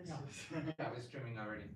Yeah, we're streaming already.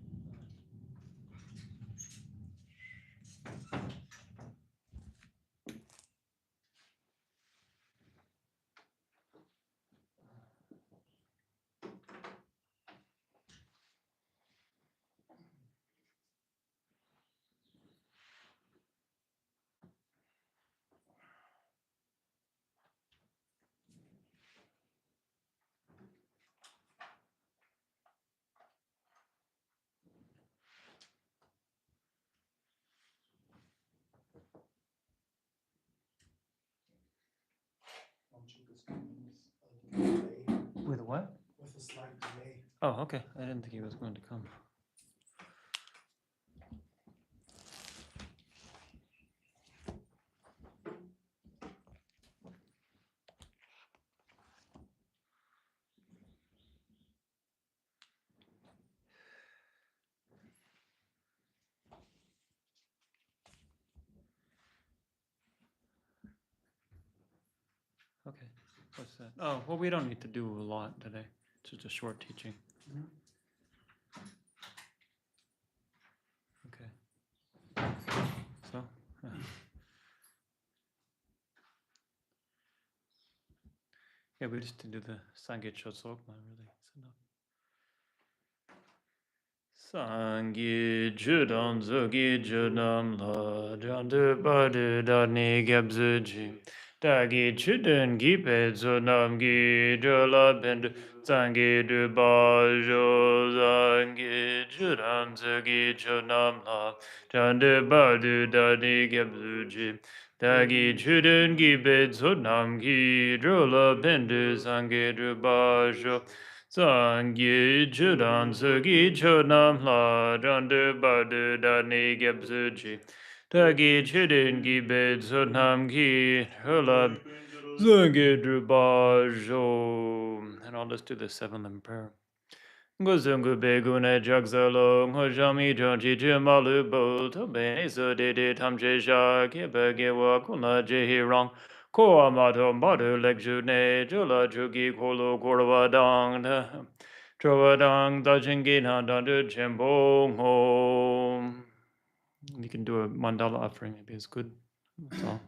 With what? With a slight delay. Oh, okay. I didn't think he was going to come. Okay. What's that? Oh, well, we don't need to do a lot today. It's just a short teaching. Okay. So, yeah, we just do the Sangye Chotsokma, really. It's enough. Sangye Judam Zogi Judam La Jandu Badu Dani Gabzuji Dagi Chudun Gipe Zunam Gi Jola Bendu Zangi Duba Jo Zangi Judam Zogi Judam La Jandu Badu Dani Gabzuji Dagi Chudun Gipe Zunam Gi Jola Bendu Zangi Duba Jo Sangye Chudan Sugi Chodam La Jandu Badu Dani Gebsuji Tagi Chidin Gi Bed Sodnam Ki Hulab Zange Drubajo. And I'll just do the 7th prayer. Gozungu Begune Jagzalo Hojami Joji Jimalu Bo Tobe Sodede Tamjesha Kebegewa Kuna Jehirang Ko Amato Madu Lekjune Jula Jugi Kolo Korwadang Trowadang Dajingina Dandu Jimbo Home. You can do a mandala offering, maybe it's good. That's all.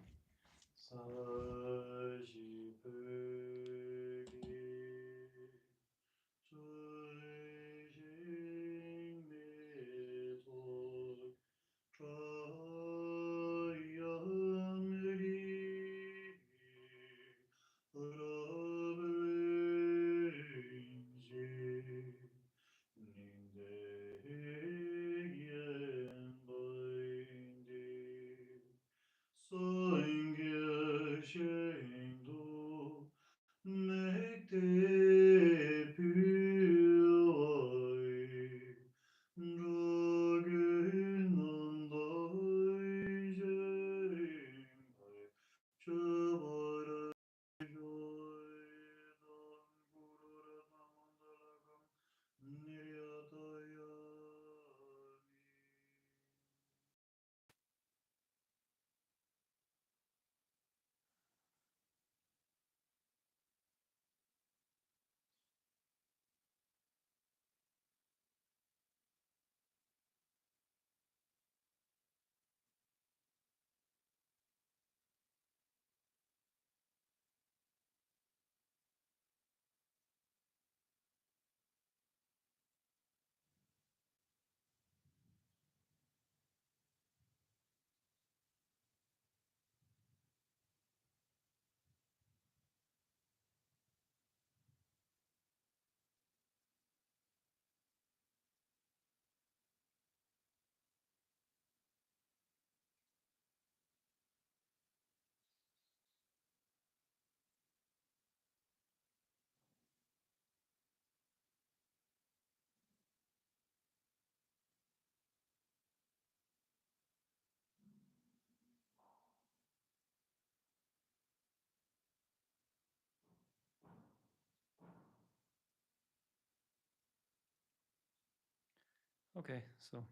Okay, so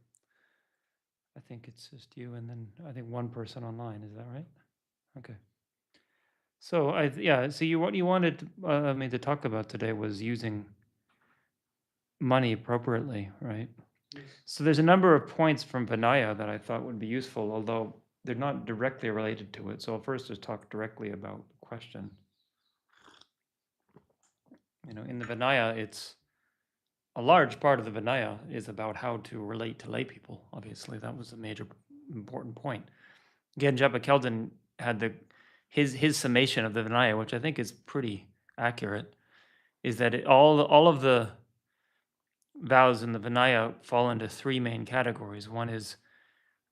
I think it's just you, and then I think one person online. Is that right? Okay. So yeah. So what you wanted me to talk about today was using money appropriately, right? Yes. So there's a number of points from Vinaya that I thought would be useful, although they're not directly related to it. So I'll first just talk directly about the question. In the Vinaya, it's a large part of the Vinaya is about how to relate to lay people. Obviously, that was a major important point. Genjapa Keldon had his summation of the Vinaya, which I think is pretty accurate, is that all of the vows in the Vinaya fall into three main categories. One is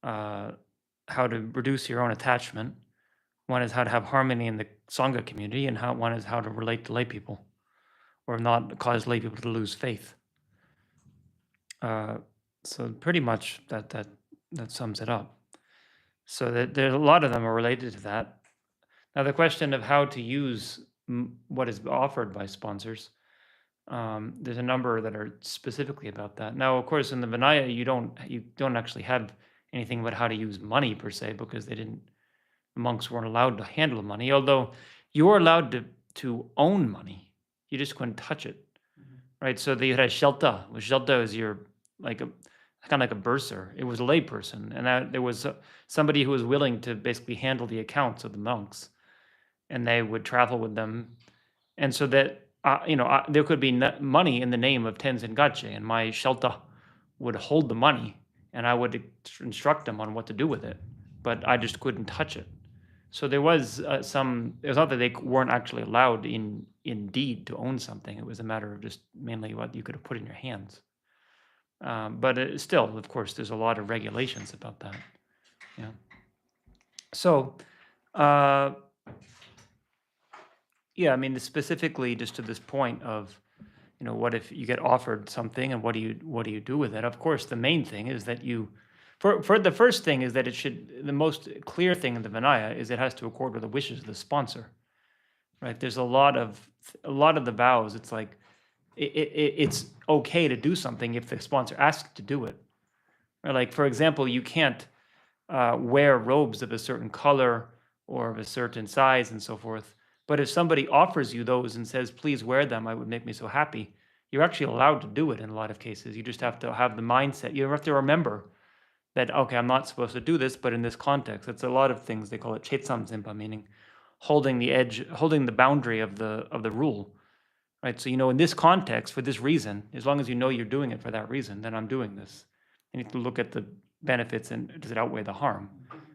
how to reduce your own attachment. One is how to have harmony in the Sangha community, and one is how to relate to lay people, or not cause lay people to lose faith. So pretty much that sums it up. So that there's a lot of them are related to that. Now the question of how to use what is offered by sponsors, there's a number that are specifically about that. Now, of course, in the Vinaya, you don't actually have anything about how to use money per se, because the monks weren't allowed to handle money. Although you were allowed to own money, you just couldn't touch it, right? So you had a shelta. Shelta is your like a kind of like a bursar. It was a lay person, and there was somebody who was willing to basically handle the accounts of the monks, and they would travel with them, and so that there could be money in the name of Tenzin Gache, and my shelta would hold the money, and I would instruct them on what to do with it, but I just couldn't touch it. So there was some. It was not that they weren't actually allowed in deed to own something. It was a matter of just mainly what you could have put in your hands. But still, of course, there's a lot of regulations about that. Yeah. So, yeah, I mean, specifically just to this point of, what if you get offered something and what do you do with it? Of course, the main thing is that for the first thing is that the most clear thing in the Vinaya is it has to accord with the wishes of the sponsor, right? There's a lot of the vows. It's like it's okay to do something if the sponsor asks to do it. Or like, for example, you can't wear robes of a certain color or of a certain size and so forth. But if somebody offers you those and says, please wear them, I would make me so happy, you're actually allowed to do it in a lot of cases. You just have to have the mindset. You have to remember that, okay, I'm not supposed to do this, but in this context, it's a lot of things. They call it chetsam zimpa, meaning holding the edge, holding the boundary of the rule. Right. So, in this context, for this reason, as long as you know you're doing it for that reason, then I'm doing this. You need to look at the benefits and does it outweigh the harm,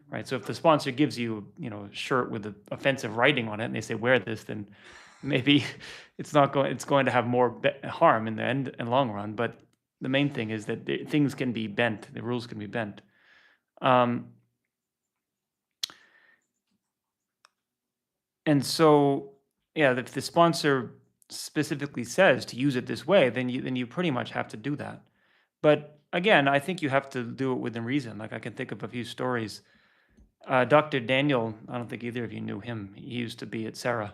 right? So if the sponsor gives you, a shirt with offensive writing on it, and they say wear this, then maybe it's going to have more harm in the end and long run. But the main thing is that things can be bent, the rules can be bent. And so, yeah, if the sponsor specifically says to use it this way, then you pretty much have to do that. But again, I think you have to do it within reason. Like I can think of a few stories. Dr. Daniel, I don't think either of you knew him. He used to be at Sarah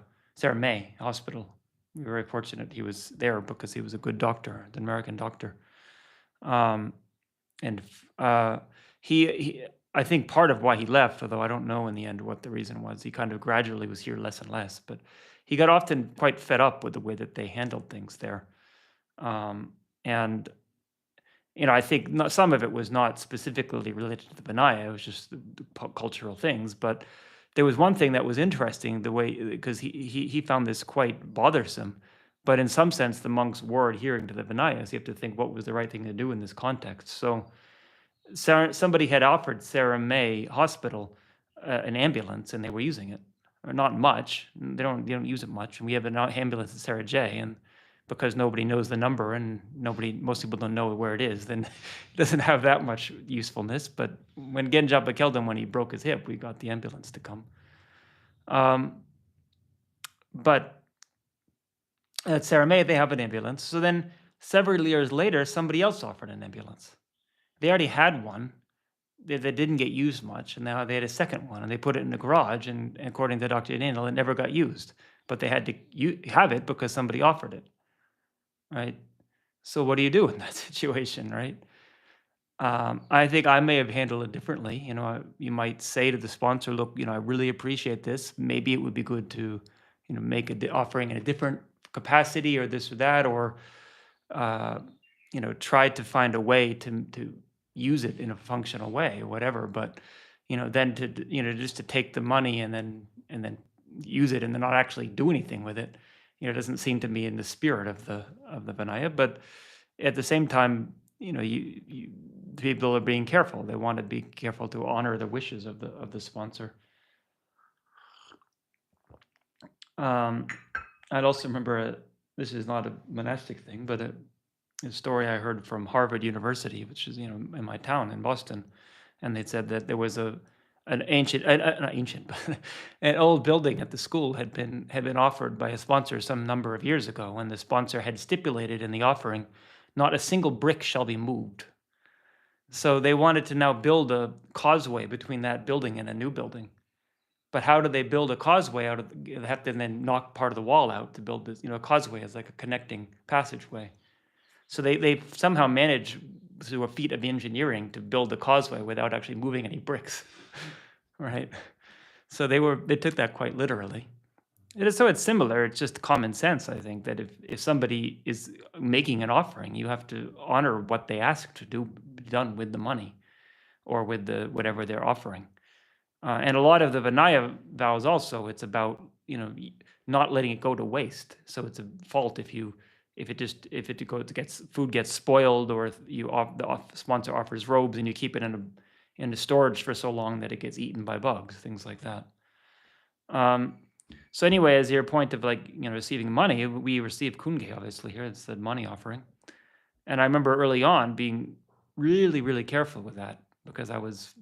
May Hospital. We were very fortunate he was there because he was a good doctor, an American doctor. And he I think part of why he left, although I don't know in the end what the reason was, he kind of gradually was here less and less, but he got often quite fed up with the way that they handled things there. And I think some of it was not specifically related to the Vinaya, it was just the cultural things. But there was one thing that was interesting, the way, because he found this quite bothersome. But in some sense, the monks were adhering to the Vinayas. You have to think what was the right thing to do in this context. So somebody had offered Sarah May Hospital an ambulance, and they were using it. Or not much. They don't use it much. And we have an ambulance at Sarah J, and because nobody knows the number and most people don't know where it is, then it doesn't have that much usefulness. But when Genjapa killed him, when he broke his hip, we got the ambulance to come. But at Sarah May, they have an ambulance. So then several years later, somebody else offered an ambulance. They already had one that didn't get used much, and now they had a second one, and they put it in the garage, and according to Dr. Daniel, it never got used. But they had to have it because somebody offered it. Right? So what do you do in that situation, right? I think I may have handled it differently. You might say to the sponsor, "Look, I really appreciate this. Maybe it would be good to, make offering in a different capacity, or this or that, or uh, try to find a way to use it in a functional way, or whatever." But then just to take the money and then use it and then not actually do anything with it, doesn't seem to me in the spirit of the Vinaya. But at the same time, people are being careful. They want to be careful to honor the wishes of the sponsor. Um, I'd also remember, this is not a monastic thing, but a story I heard from Harvard University, which is in my town in Boston, and they said that there was an ancient, not ancient, but an old building at the school had been offered by a sponsor some number of years ago, and the sponsor had stipulated in the offering, not a single brick shall be moved. So they wanted to now build a causeway between that building and a new building. But how do they build a causeway out of? They have to then knock part of the wall out to build this. A causeway is like a connecting passageway. So they somehow managed through a feat of engineering to build the causeway without actually moving any bricks, right? So they took that quite literally. So it's similar. It's just common sense, I think, that if somebody is making an offering, you have to honor what they ask to be done with the money, or with whatever they're offering. And a lot of the Vinaya vows also, it's about not letting it go to waste. So it's a fault if food gets spoiled, or if the sponsor offers robes and you keep it in a storage for so long that it gets eaten by bugs, things like that. So anyway, as your point of receiving money, we received kunge obviously here. It's the money offering, and I remember early on being really, really careful with that, because I was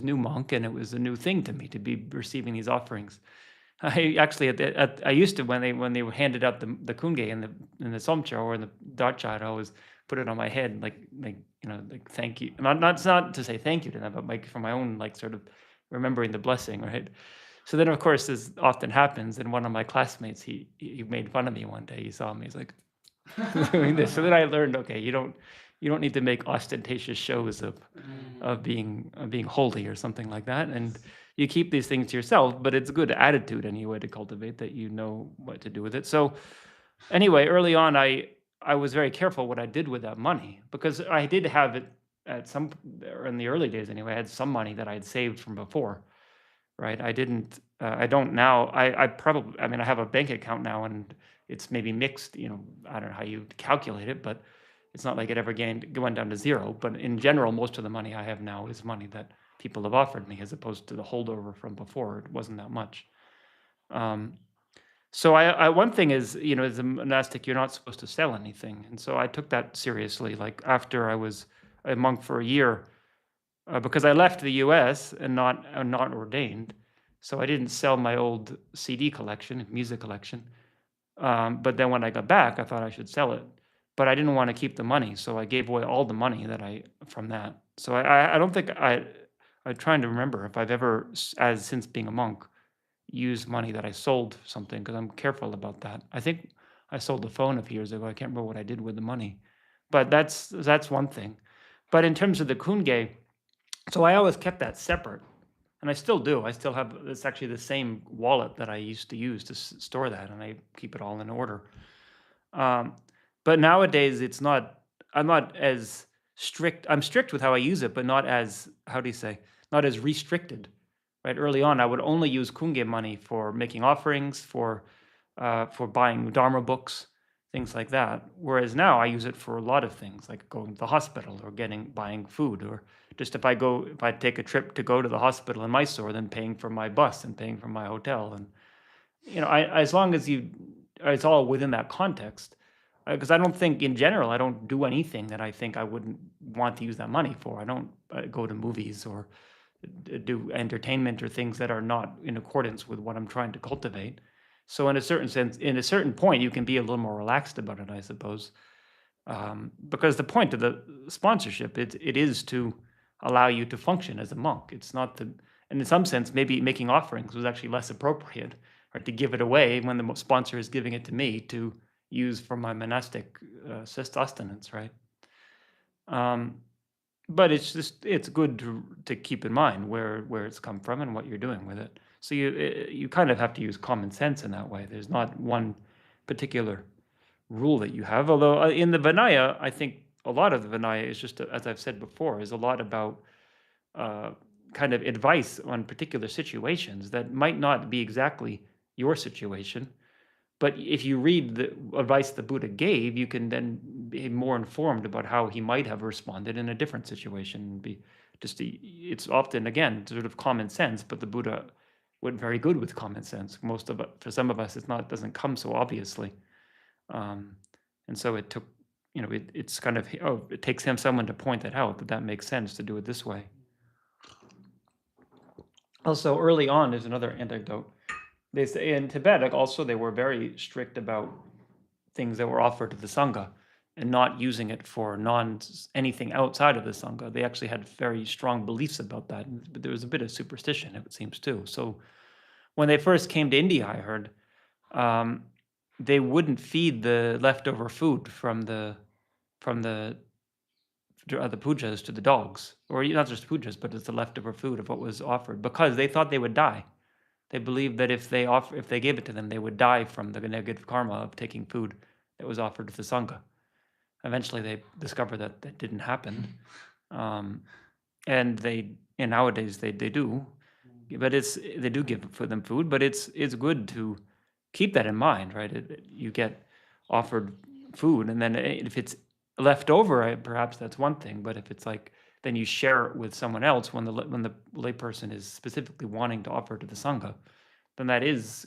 new monk, and it was a new thing to me to be receiving these offerings. I actually I used to, when they handed out the kunge in the somcha or in the dacha, I'd always put it on my head, like thank you. Not to say thank you to them, but for my own sort of remembering the blessing, right? So then, of course, as often happens, and one of my classmates, he made fun of me one day. He saw me, he's like doing this. So then I learned, okay, you don't need to make ostentatious shows of being holy or something like that, and you keep these things to yourself. But it's a good attitude anyway to cultivate, that you know what to do with it. So anyway, early on, I was very careful what I did with that money, because I did have it or in the early days anyway. I had some money that I had saved from before, right? I don't now. I probably, I mean, I have a bank account now, and it's maybe mixed. I don't know how you calculate it, but it's not like it ever went down to zero. But in general, most of the money I have now is money that people have offered me, as opposed to the holdover from before. It wasn't that much. Um, so one thing is, as a monastic, you're not supposed to sell anything, and so I took that seriously. Like, after I was a monk for a year, because I left the U.S. and not ordained, so I didn't sell my old CD collection, music collection. But then when I got back, I thought I should sell it, but I didn't want to keep the money, so I gave away all the money from that. So I don't think I'm trying to remember if I've ever, as since being a monk, used money that I sold something, because I'm careful about that. I think I sold a phone a few years ago. I can't remember what I did with the money, but that's one thing. But in terms of the kunge, so I always kept that separate, and I still do. I still have, it's actually the same wallet that I used to use to store that, and I keep it all in order. Um, but nowadays, I'm not as strict. I'm strict with how I use it, but not as, how do you say, not as restricted. Right? Early on, I would only use kunge money for making offerings, for buying dharma books, things like that. Whereas now I use it for a lot of things, like going to the hospital, or buying food, or just if I take a trip to go to the hospital in Mysore, then paying for my bus and paying for my hotel. And as long as it's all within that context. Because I don't think, in general, I don't do anything that I think I wouldn't want to use that money for. I don't go to movies, or do entertainment, or things that are not in accordance with what I'm trying to cultivate. So in a certain sense, in a certain point, you can be a little more relaxed about it, I suppose. Because the point of the sponsorship, it is to allow you to function as a monk. It's not to, and in some sense, maybe making offerings was actually less appropriate, or to give it away when the sponsor is giving it to me to use for my monastic sustenance, right? Um, but it's good to keep in mind where it's come from and what you're doing with it. So you kind of have to use common sense in that way. There's not one particular rule that you have. Although in the Vinaya, I think a lot of the Vinaya is just, as I've said before, is a lot about uh, kind of advice on particular situations that might not be exactly your situation. But if you read the advice the Buddha gave, you can then be more informed about how he might have responded in a different situation. Be just it's often again sort of common sense, but the Buddha went very good with common sense. Most of it, for some of us, it doesn't come so obviously, um, and so it took, it's kind of, it takes him someone to point that out, that makes sense to do it this way. Also, early on, there's another anecdote. They say in Tibet, like, also they were very strict about things that were offered to the sangha and not using it for non anything outside of the sangha. They actually had very strong beliefs about that, but there was a bit of superstition, it seems too. So when they first came to India, I heard um, they wouldn't feed the leftover food from the pujas to the dogs, or not just pujas, but it's the leftover food of what was offered, because they thought they would die. They believed that if they gave it to them, they would die from the negative karma of taking food that was offered to the sangha. Eventually, they discovered that that didn't happen, um, and nowadays they do, but they do give for them food, but it's good to keep that in mind, right? You get offered food, and then if it's left over, perhaps that's one thing. But if it's like, then you share it with someone else when the layperson is specifically wanting to offer to the sangha, then that is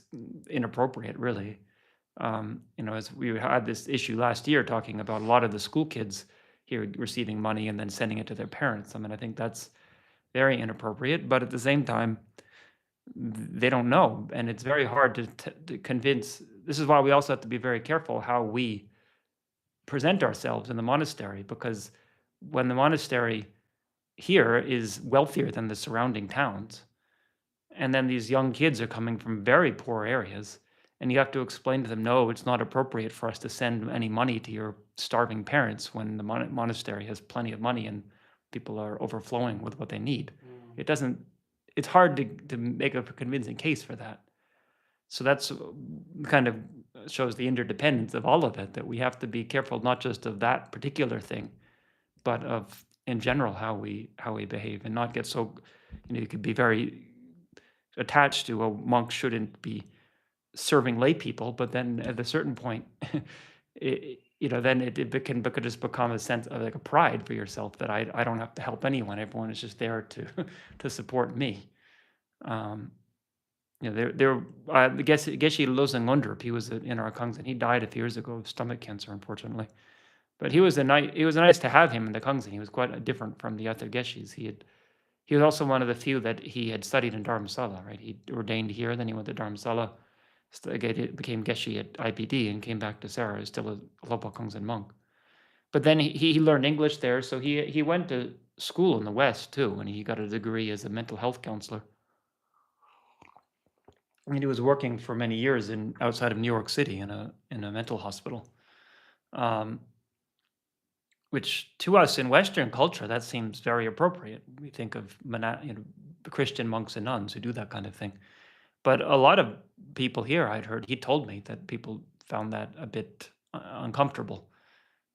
inappropriate, really. As we had this issue last year talking about a lot of the school kids here receiving money and then sending it to their parents. I mean, I think that's very inappropriate, but at the same time, they don't know, and it's very hard to convince. This is why we also have to be very careful how we present ourselves in the monastery, because when the monastery here is wealthier than the surrounding towns, and then these young kids are coming from very poor areas, and you have to explain to them, no, it's not appropriate for us to send any money to your starving parents when the monastery has plenty of money and people are overflowing with what they need. It doesn't. It's hard to make a convincing case for that. So that's kind of shows the interdependence of all of it, that we have to be careful not just of that particular thing, but of in general how we behave, and not get so, you could be very attached to a monk shouldn't be serving lay people, but then at a certain point, then it can just become a sense of like a pride for yourself that I don't have to help anyone. Everyone is just there to to support me. Um, Geshe Losang Ngondrup, he was in our Kangzen. He died a few years ago of stomach cancer, unfortunately. But it was nice to have him in the Kangzen. He was quite different from the other Geshis. He was also one of the few that he had studied in Dharamsala, right? He ordained here, then he went to Dharamsala, became Geshe at IPD, and came back to Sarah, still a Lopal Kangzen monk. But then he learned English there, so he went to school in the West too, and he got a degree as a mental health counselor. And he was working for many years outside of New York City in a mental hospital, um, which to us in Western culture that seems very appropriate. We think of Christian monks and nuns who do that kind of thing. But a lot of people here, he told me that people found that a bit uncomfortable.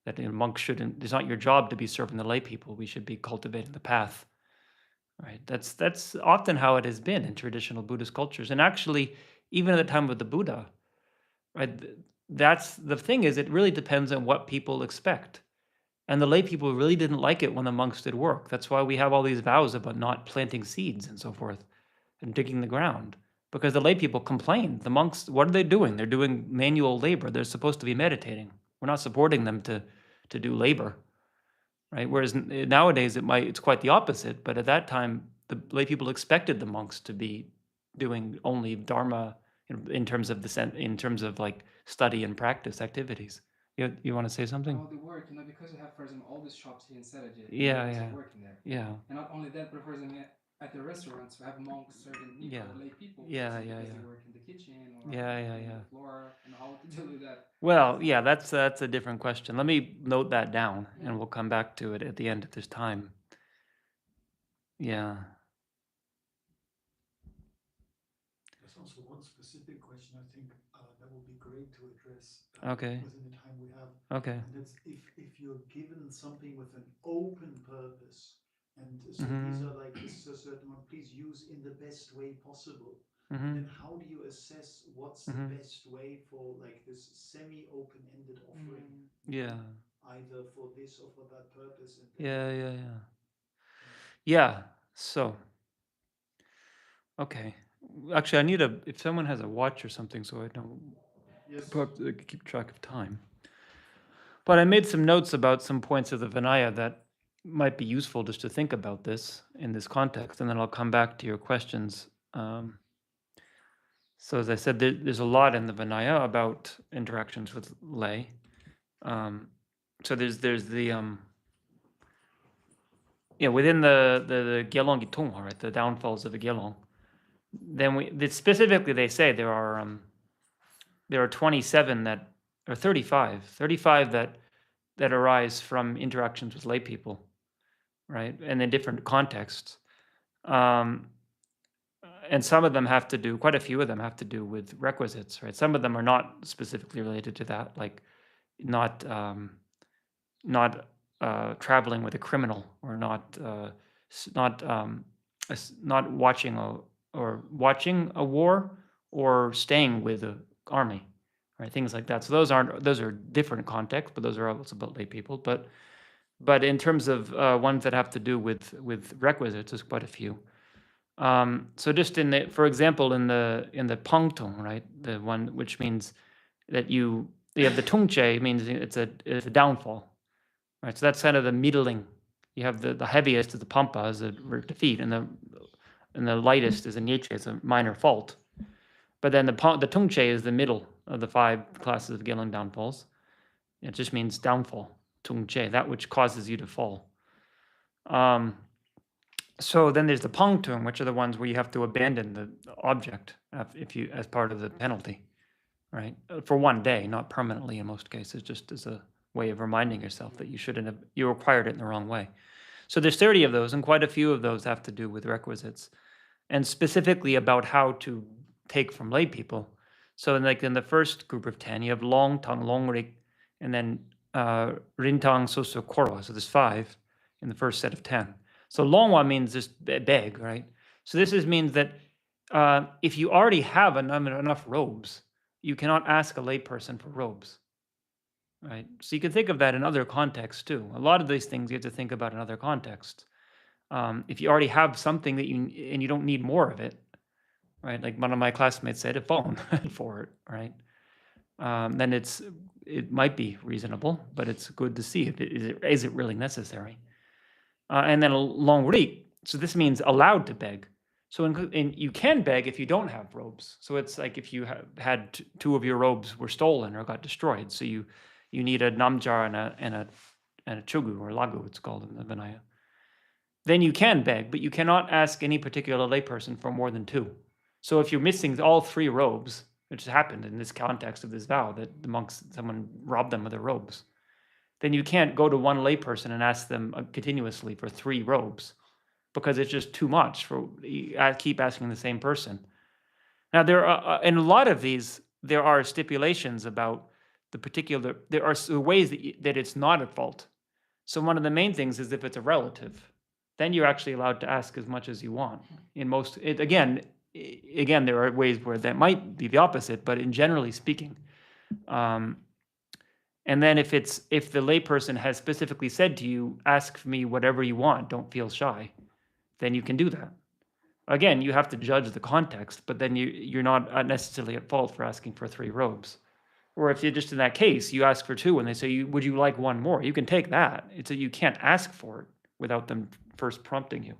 That monks shouldn't. It's not your job to be serving the lay people. We should be cultivating the path. Right. That's often how it has been in traditional Buddhist cultures, and actually, even at the time of the Buddha, right? That's the thing, is it really depends on what people expect. And the lay people really didn't like it when the monks did work. That's why we have all these vows about not planting seeds and so forth and digging the ground. Because the lay people complained. The monks, what are they doing? They're doing manual labor. They're supposed to be meditating. We're not supporting them to do labor. Right? Whereas nowadays it's quite the opposite. But at that time, the lay people expected the monks to be doing only dharma in terms of like study and practice activities. You want to say something? Oh, the work, because you have, for example, all these shops here in Sergej, and Yeah, monks yeah, are working there. yeah, And not only that, but for example, at the restaurants, we have monks serving meat yeah, for lay people, for yeah, example, yeah, because they yeah, work in the kitchen or yeah, yeah, cleaning yeah. the floor and how to deal with that. Well, yeah, that's a different question. Let me note that down, Yeah. and we'll come back to it at the end of this time. Yeah. There's also one specific question I think that would be great to address Okay. within the time we have. Okay. And it's if you're given something with an open purpose, and so these Mm-hmm. are like, this is a certain one, please use in the best way possible. And Mm-hmm. then how do you assess what's the Mm-hmm. best way for like this semi-open-ended offering? Yeah. Either for this or for that purpose. And Yeah. Yeah. So, okay. Actually, I need if someone has a watch or something, so I don't yes, keep track of time. But I made some notes about some points of the Vinaya that might be useful just to think about this in this context, and then I'll come back to your questions. So as I said, there's a lot in the Vinaya about interactions with lay. So there's the within the Gelong Gitungwa, right, the downfalls of the Gelong. Then specifically they say there are 27 that, or 35 that arise from interactions with lay people, right, and in different contexts. And some of them have to do, quite a few of them have to do with requisites, right? Some of them are not specifically related to that, like not not traveling with a criminal, or not not watching a war, or staying with the army, right? Things like that. So those are different contexts, but those are also about lay people. But in terms of ones that have to do with requisites, there's quite a few. So just for example, in the pangtung, right, the one which means that you have the tungche, means it's a downfall, right? So that's kind of the middling. You have the heaviest is the pampa, as a defeat, and the lightest is a nietzsche, it's a minor fault. But then the tungche is the middle of the 5 classes of Gilling downfalls. It just means downfall, tungche, that which causes you to fall. So then there's the pangtung, which are the ones where you have to abandon the object as part of the penalty, right? For one day, not permanently in most cases, just as a way of reminding yourself that you acquired it in the wrong way. So there's 30 of those, and quite a few of those have to do with requisites, and specifically about how to take from lay people. So in the first group of 10, you have long tang, long rik, and then rintang, soso, korwa. So there's 5 in the first set of 10. So longwa means just beg, right? So this means that if you already have enough robes, you cannot ask a layperson for robes, right? So you can think of that in other contexts too. A lot of these things you have to think about in other contexts. If you already have something and you don't need more of it, right? Like one of my classmates said, a phone for it, right? Then it might be reasonable, but it's good to see if is it really necessary. And then a long rik. So this means allowed to beg. So you can beg if you don't have robes. So it's like if you had 2 of your robes were stolen or got destroyed. So you need a namjar and a chugu, or lagu, it's called in the Vinaya. Then you can beg, but you cannot ask any particular layperson for more than 2. So if you're missing all 3 robes, which happened in this context of this vow, that the monks, someone robbed them of their robes, then you can't go to one layperson and ask them continuously for 3 robes, because it's just too much for keep asking the same person. Now there are in a lot of these there are stipulations about there are ways that it's not at fault. So one of the main things is if it's a relative, then you're actually allowed to ask as much as you want. Again, there are ways where that might be the opposite, but in generally speaking. And then if the layperson has specifically said to you, ask me whatever you want, don't feel shy, then you can do that. Again, you have to judge the context, but then you're not necessarily at fault for asking for 3 robes. Or if you're just in that case, you ask for 2 and they say, would you like 1 more? You can take that. You can't ask for it without them first prompting you.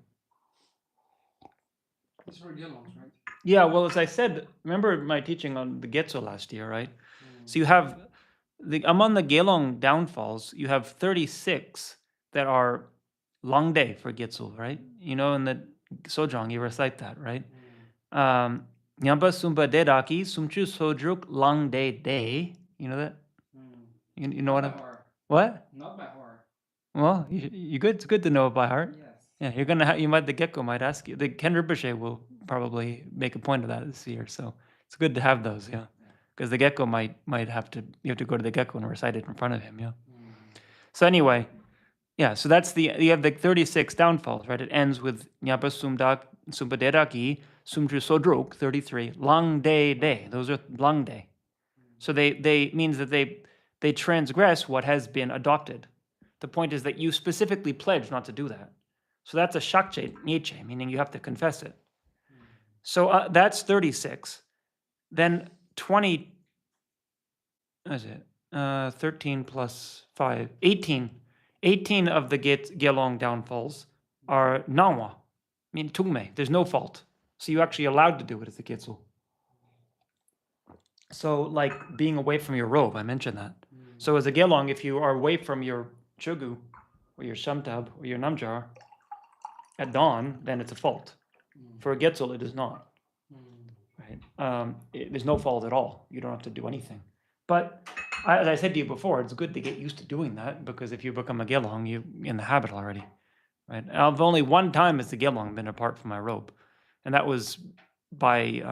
These were Gelongs, right? Yeah, well, as I said, remember my teaching on the Getzo last year, right? So you have, among the Gelong downfalls, you have 36 that are long day for Getzo, right? You know, in the Sojong, you recite that, right? Nyamba sumba dedaki, sumchu sodruk long day. You know that? You know Not what? by heart. What? Not by heart. Well, you good. It's good to know it by heart. Yes. Yeah, the gecko might ask you. The Ken Rinpoche will probably make a point of that this year. So it's good to have those, yeah. Because the gecko might have to, you have to go to the gecko and recite it in front of him, yeah. So anyway, yeah, so that's you have the 36 downfalls, right? It ends with Nyapa Sumdak, Sumbaderaki, Sumtru Sodruk, 33, Lang Day. Those are Lang Day. So they means that they transgress what has been adopted. The point is that you specifically pledge not to do that. So that's a Shakche Nietzsche, meaning you have to confess it. So that's 36. Then 20, what is it? 13 plus 5, 18. 18 of the Gelong downfalls are Nawa, mean Tungme. There's no fault. So you're actually allowed to do it as a Kitsu. So like being away from your robe, I mentioned that. So as a Gelong, if you are away from your Chogu, or your Shamtab, or your Namjar, at dawn, then it's a fault. For a Getzel, it is not. Right? There's no fault at all. You don't have to do anything. But as I said to you before, it's good to get used to doing that, because if you become a Gelong, you're in the habit already. Right? I've only one time as the Gelong been apart from my robe, and that was by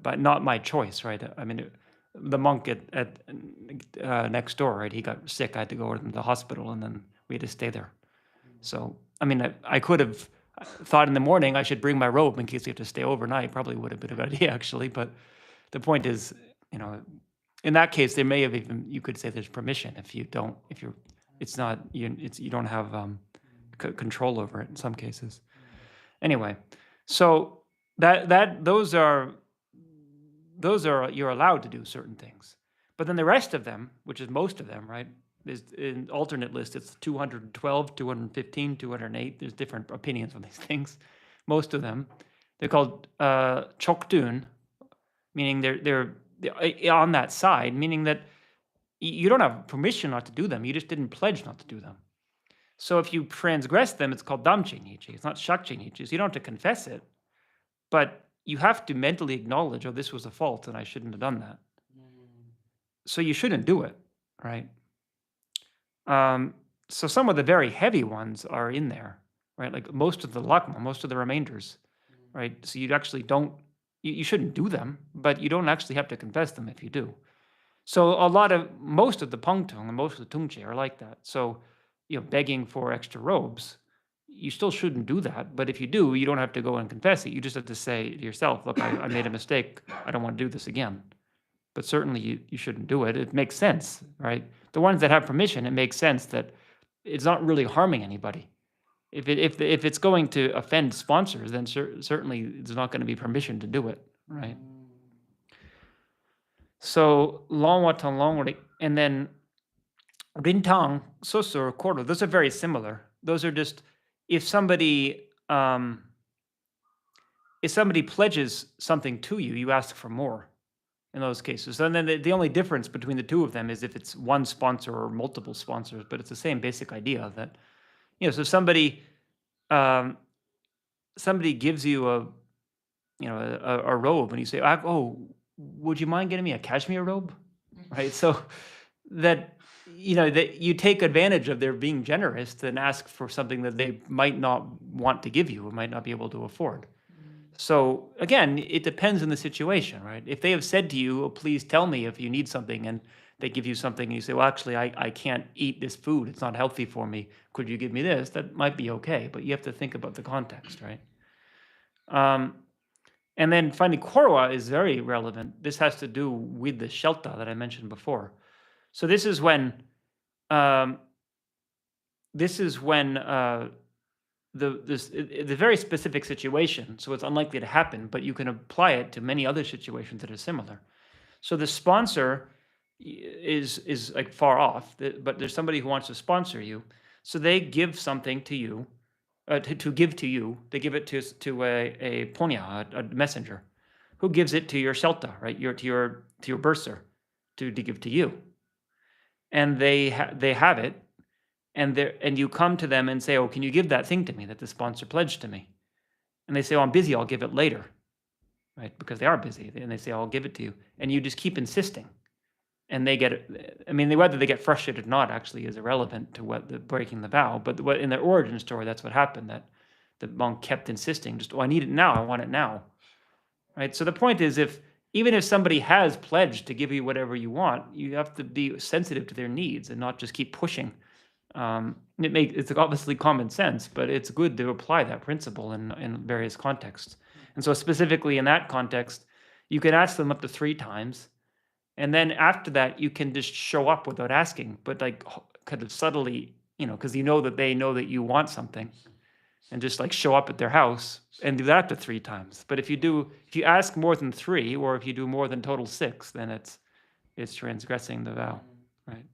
but not my choice, right? I mean, the monk at next door, right? He got sick. I had to go to the hospital, and then we had to stay there. So, I mean, I could have thought in the morning I should bring my robe in case we have to stay overnight. Probably would have been a good idea, actually. But the point is, in that case, there may have even, you could say there's permission if you don't, you don't have control over it in some cases. Anyway, so those are you're allowed to do certain things, but then the rest of them, which is most of them, right? Is in alternate list. It's 212, 215, 208. There's different opinions on these things. Most of them, they're called choktun, meaning they're on that side, meaning that you don't have permission not to do them. You just didn't pledge not to do them. So if you transgress them, it's called damche nichi. It's not shakche nichi. So you don't have to confess it, but you have to mentally acknowledge, oh, this was a fault and I shouldn't have done that. So you shouldn't do it, right? So some of the very heavy ones are in there, right? Like most of the lakma, most of the remainders, right? So you actually don't, you shouldn't do them, but you don't actually have to confess them if you do. So most of the pangtung and most of the tungche are like that. So, begging for extra robes, you still shouldn't do that. But if you do, you don't have to go and confess it. You just have to say to yourself, look, I made a mistake. I don't want to do this again. But certainly you shouldn't do it. It makes sense, right? The ones that have permission, it makes sense that it's not really harming anybody. If it's going to offend sponsors, then certainly there's not going to be permission to do it, right? So Longwatang, and then Rintang, Sosur, Kordo, those are very similar. Those are just, if somebody pledges something to you, you ask for more in those cases. And then the only difference between the two of them is if it's one sponsor or multiple sponsors, but it's the same basic idea that, so somebody gives you a robe and you say, oh, would you mind getting me a cashmere robe? Right? So that you take advantage of their being generous and ask for something that they might not want to give you or might not be able to afford. So again, it depends on the situation, right? If they have said to you, oh, please tell me if you need something, and they give you something and you say, well, actually, I can't eat this food. It's not healthy for me. Could you give me this? That might be okay, but you have to think about the context, right? And then finally, korwa is very relevant. This has to do with the shelta that I mentioned before. So this is when the very specific situation, so it's unlikely to happen, but you can apply it to many other situations that are similar. So the sponsor is like far off, but there's somebody who wants to sponsor you. So they give something to you, to give to you. They give it to a ponya, a messenger, who gives it to your shelta, right? To your bursar, to give to you. And they have it, and you come to them and say, oh, can you give that thing to me that the sponsor pledged to me? And they say, oh, I'm busy, I'll give it later, right? Because they are busy, and they say, I'll give it to you. And you just keep insisting. and they get, I mean, whether they get frustrated or not actually is irrelevant to what the breaking the vow. But what in their origin story, that's what happened. That the monk kept insisting, just, oh, I need it now. I want it now, right? So the point is, even if somebody has pledged to give you whatever you want, you have to be sensitive to their needs and not just keep pushing. It's obviously common sense, but it's good to apply that principle in various contexts. And so specifically in that context, you can ask them up to 3 times. And then after that, you can just show up without asking, but like kind of subtly, because that they know that you want something, and just like show up at their house and do that up to 3 times. But if you ask more than 3, or if you do more than total 6, then it's transgressing the vow, right?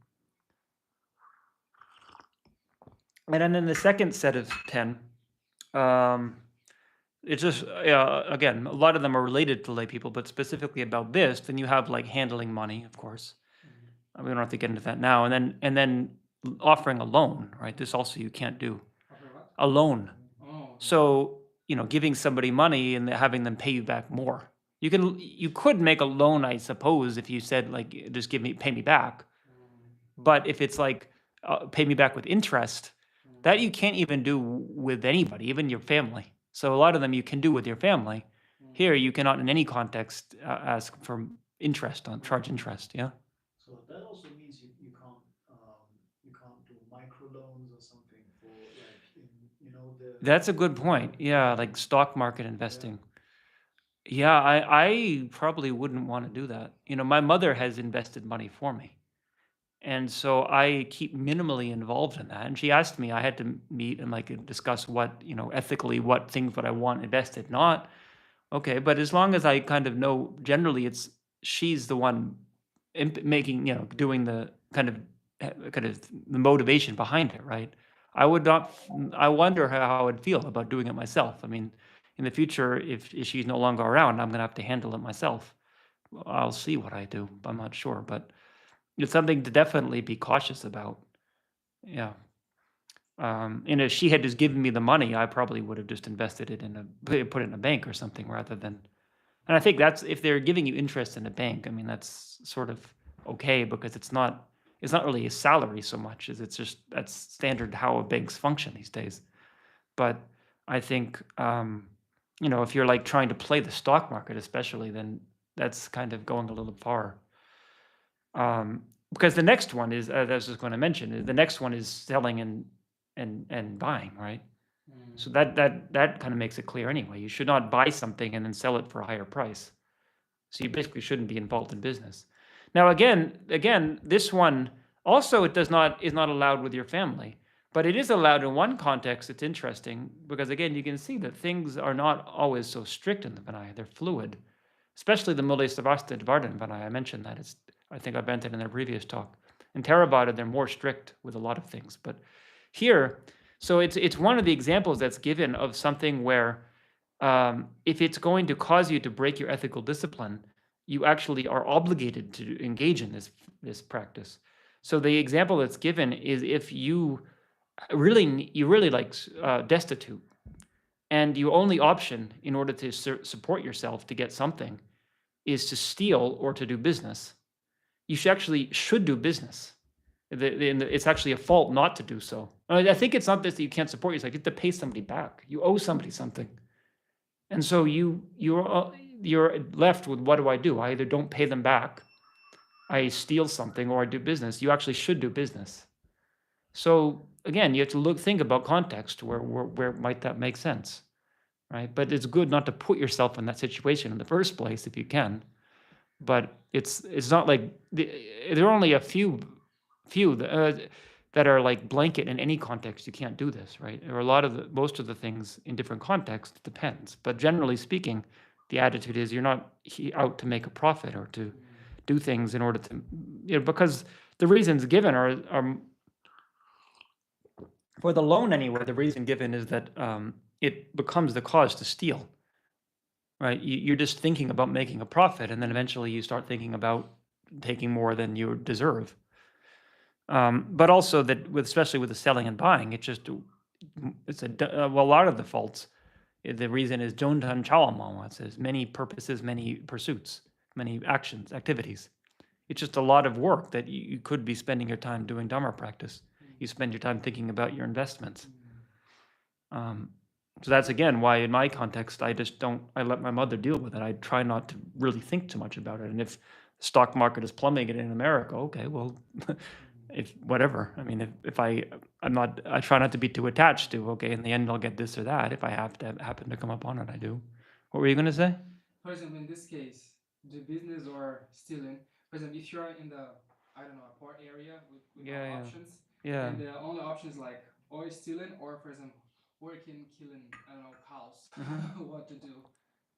And then in the second set of 10, it's just, again, a lot of them are related to lay people, but specifically about this, then you have like handling money, of course. We don't have to get into that now. And then offering a loan, right? This also you can't do. A loan. So, giving somebody money and having them pay you back more. You could make a loan, I suppose, if you said like, just pay me back. But if it's like, pay me back with interest, that you can't even do with anybody, even your family. So a lot of them you can do with your family. Here, you cannot in any context ask for charge interest. Yeah. So that also means you can't do microloans or something for like That's a good point. Yeah, like stock market investing. Yeah, I probably wouldn't want to do that. My mother has invested money for me. And so I keep minimally involved in that. And she asked me, I had to meet and like discuss what, ethically, what things would I want invested, not. Okay, but as long as I kind of know, generally she's the one making, doing the kind of the motivation behind it, right? I wonder how I would feel about doing it myself. I mean, in the future, if she's no longer around, I'm gonna have to handle it myself. I'll see what I do. I'm not sure, but it's something to definitely be cautious about. Yeah. And if she had just given me the money, I probably would have just invested it put it in a bank or something rather than. And I think that's, if they're giving you interest in a bank, I mean, that's sort of okay, because it's not really a salary so much as it's just, that's standard how banks function these days. But I think, if you're like trying to play the stock market, especially, then that's kind of going a little far. Because the next one is, as I was just going to mention, the next one is selling and buying, right? So that kind of makes it clear anyway. You should not buy something and then sell it for a higher price. So you basically shouldn't be involved in business. Now, again, this one also is not allowed with your family, but it is allowed in one context. It's interesting because again, you can see that things are not always so strict in the Vinaya. They're fluid, especially the Mule Savasta Dvardhan Vinaya. I mentioned that. I think I mentioned in their previous talk. In Theravada, they're more strict with a lot of things, but here, so it's one of the examples that's given of something where if it's going to cause you to break your ethical discipline, you actually are obligated to engage in this practice. So the example that's given is if you really like destitute, and your only option in order to support yourself to get something is to steal or to do business. You should do business. It's actually a fault not to do so. I think it's not that you can't support yourself. You have to pay somebody back. You owe somebody something. And so you're left with, what do? I either don't pay them back, I steal something, or I do business. You actually should do business. So again, you have to think about context. Where might that make sense, right? But it's good not to put yourself in that situation in the first place if you can. But it's not like there are only a few that are like blanket in any context. You can't do this, right? Or most of the things in different contexts depends. But generally speaking, the attitude is you're not out to make a profit or to do things in order to, because the reasons given are for the loan anyway. The reason given is that it becomes the cause to steal, right? You're just thinking about making a profit, and then eventually you start thinking about taking more than you deserve. But also that, especially with the selling and buying, a lot of the faults. The reason is Jontan Chawamama. It says many purposes, many pursuits, many activities. It's just a lot of work that you could be spending your time doing dharma practice. You spend your time thinking about your investments. So that's again why in my context I let my mother deal with it. I try not to really think too much about it. And if the stock market is plummeting in America, okay, well, if whatever. I mean, if I try not to be too attached to, okay, in the end I'll get this or that. If I happen to come upon it, I do. What were you gonna say? For example, in this case, the business or stealing. For example, if you're in the, I don't know, a poor area with no options, and the only option is like or stealing or, for example, working, killing, I don't know, cows. What to do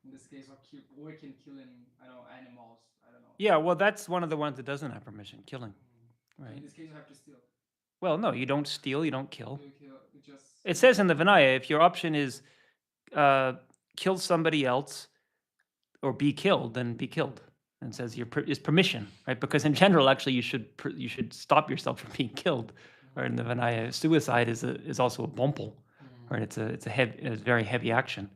in this case, or working, killing, I don't know, animals. I don't know. Yeah, well, that's one of the ones that doesn't have permission, killing. So in Right. this case, you have to steal. Well, no, you don't steal, you don't kill. You kill. You just. It says in the Vinaya, if your option is kill somebody else or be killed, then be killed. And it says is permission, right? Because in general, actually, you should stop yourself from being killed. Right? In the Vinaya, suicide is also a bompel, right? It's a very heavy action.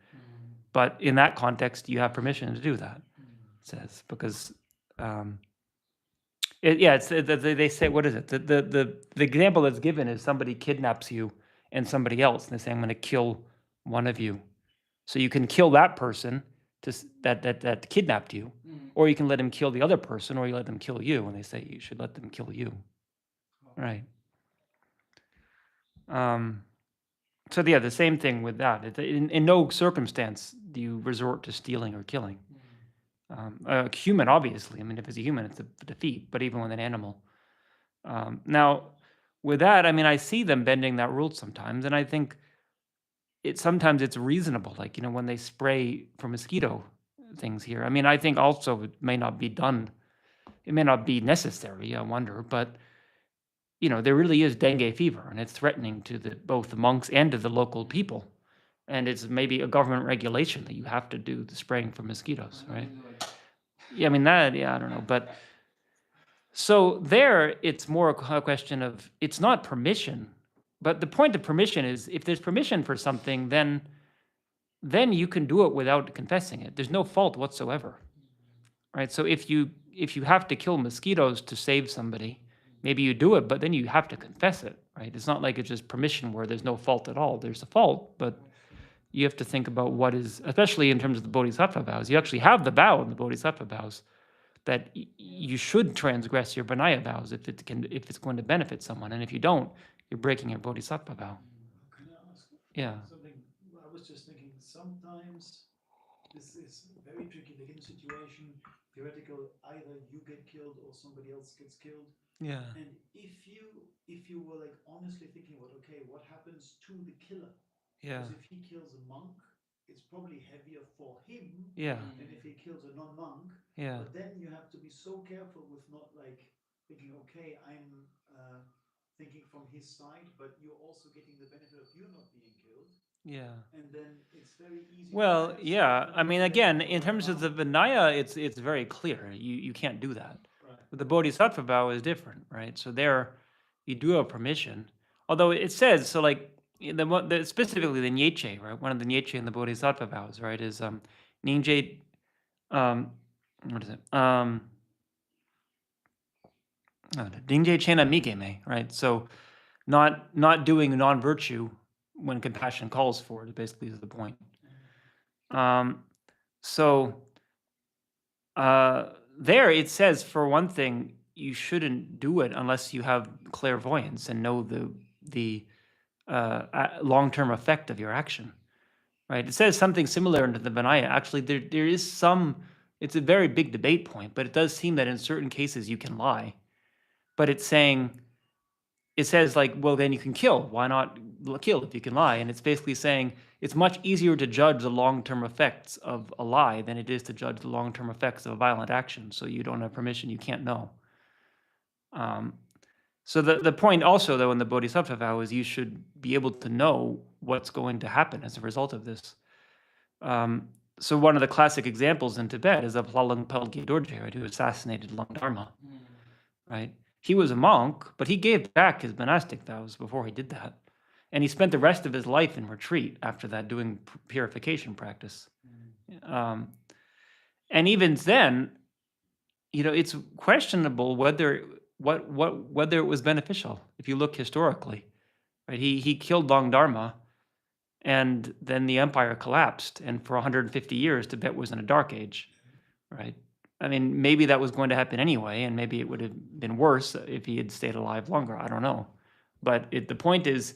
But in that context, you have permission to do that. It says because. They say, what is it? The example that's given is somebody kidnaps you and somebody else, and they say, I'm going to kill one of you. So you can kill that person that kidnapped you, or you can let him kill the other person, or you let them kill you. And they say you should let them kill you. Right. So yeah, the same thing with that. In no circumstance do you resort to stealing or killing. A human, obviously. I mean, if it's a human, it's a defeat. But even with an animal. Now, with that, I mean, I see them bending that rule sometimes, and I think sometimes it's reasonable. Like when they spray for mosquito things here. I mean, I think also it may not be done. It may not be necessary. I wonder, but there really is dengue fever, and it's threatening to both the monks and to the local people. And it's maybe a government regulation that you have to do the spraying for mosquitoes, right? Yeah, I mean that. Yeah, I don't know, but so there, it's more a question of it's not permission, but the point of permission is if there's permission for something, then you can do it without confessing it. There's no fault whatsoever, right? So if you have to kill mosquitoes to save somebody, maybe you do it, but then you have to confess it, right? It's not like it's just permission where there's no fault at all. There's a fault, but you have to think about what is, especially in terms of the bodhisattva vows. You actually have the vow in the bodhisattva vows that you should transgress your Vinaya vows if it's going to benefit someone, and if you don't, you're breaking your bodhisattva vow. Can I ask Yeah. something? I was just thinking sometimes this is very tricky. Like in a situation, theoretical, either you get killed or somebody else gets killed. Yeah. And if you were like honestly thinking about, okay, what happens to the killer? Yeah. Because if he kills a monk, it's probably heavier for him Yeah. than if he kills a non-monk. Yeah. But then you have to be so careful with not like thinking, okay, I'm thinking from his side, but you're also getting the benefit of you not being killed. Yeah. And then it's very easy. Well, yeah. I mean, again, in terms of the Vinaya, it's very clear. You can't do that. Right. The bodhisattva vow is different, right? So there, you do have permission. Although it says so, like specifically the Nyeche, right? One of the Nyeche in the bodhisattva vows, right, is Ningje. What is it? Dingje chena migeme, right? So, not doing non-virtue when compassion calls for it, basically is the point. So there it says, for one thing, you shouldn't do it unless you have clairvoyance and know the long-term effect of your action, right? It says something similar into the Vinaya. Actually, there is some. It's a very big debate point, but it does seem that in certain cases you can lie. But it says like, well, then you can kill. Why not kill if you can lie? And it's basically saying it's much easier to judge the long-term effects of a lie than it is to judge the long-term effects of a violent action. So you don't have permission, you can't know. So the point also, though, in the Bodhisattva vow is you should be able to know what's going to happen as a result of this. So one of the classic examples in Tibet is of Lalangpal Gyaltsen, right, who assassinated Lung Dharma, right? He was a monk, but he gave back his monastic vows before he did that. And he spent the rest of his life in retreat after that doing purification practice. And even then, it's questionable whether it was beneficial. If you look historically, right? He killed Long Dharma, and then the empire collapsed, and for 150 years, Tibet was in a dark age, right? I mean, maybe that was going to happen anyway, and maybe it would have been worse if he had stayed alive longer. I don't know, but the point is,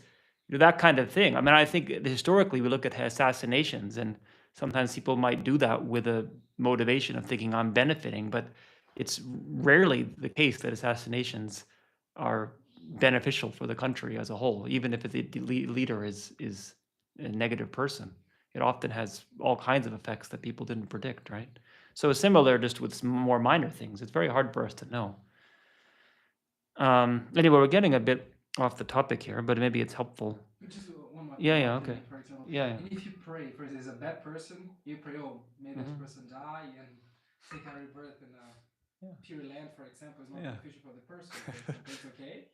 that kind of thing. I mean, I think historically we look at assassinations, and sometimes people might do that with a motivation of thinking I'm benefiting, but it's rarely the case that assassinations are beneficial for the country as a whole, even if the leader is a negative person. It often has all kinds of effects that people didn't predict, right? So it's similar, just with some more minor things. It's very hard for us to know. Anyway, we're getting a bit off the topic here, but maybe it's helpful. Just one more Yeah, thing, yeah, okay. for example. Yeah, And if you pray, for example, a bad person, you pray, oh, may this person die and take a rebirth in a pure land, for example, is not beneficial for the person. It's okay.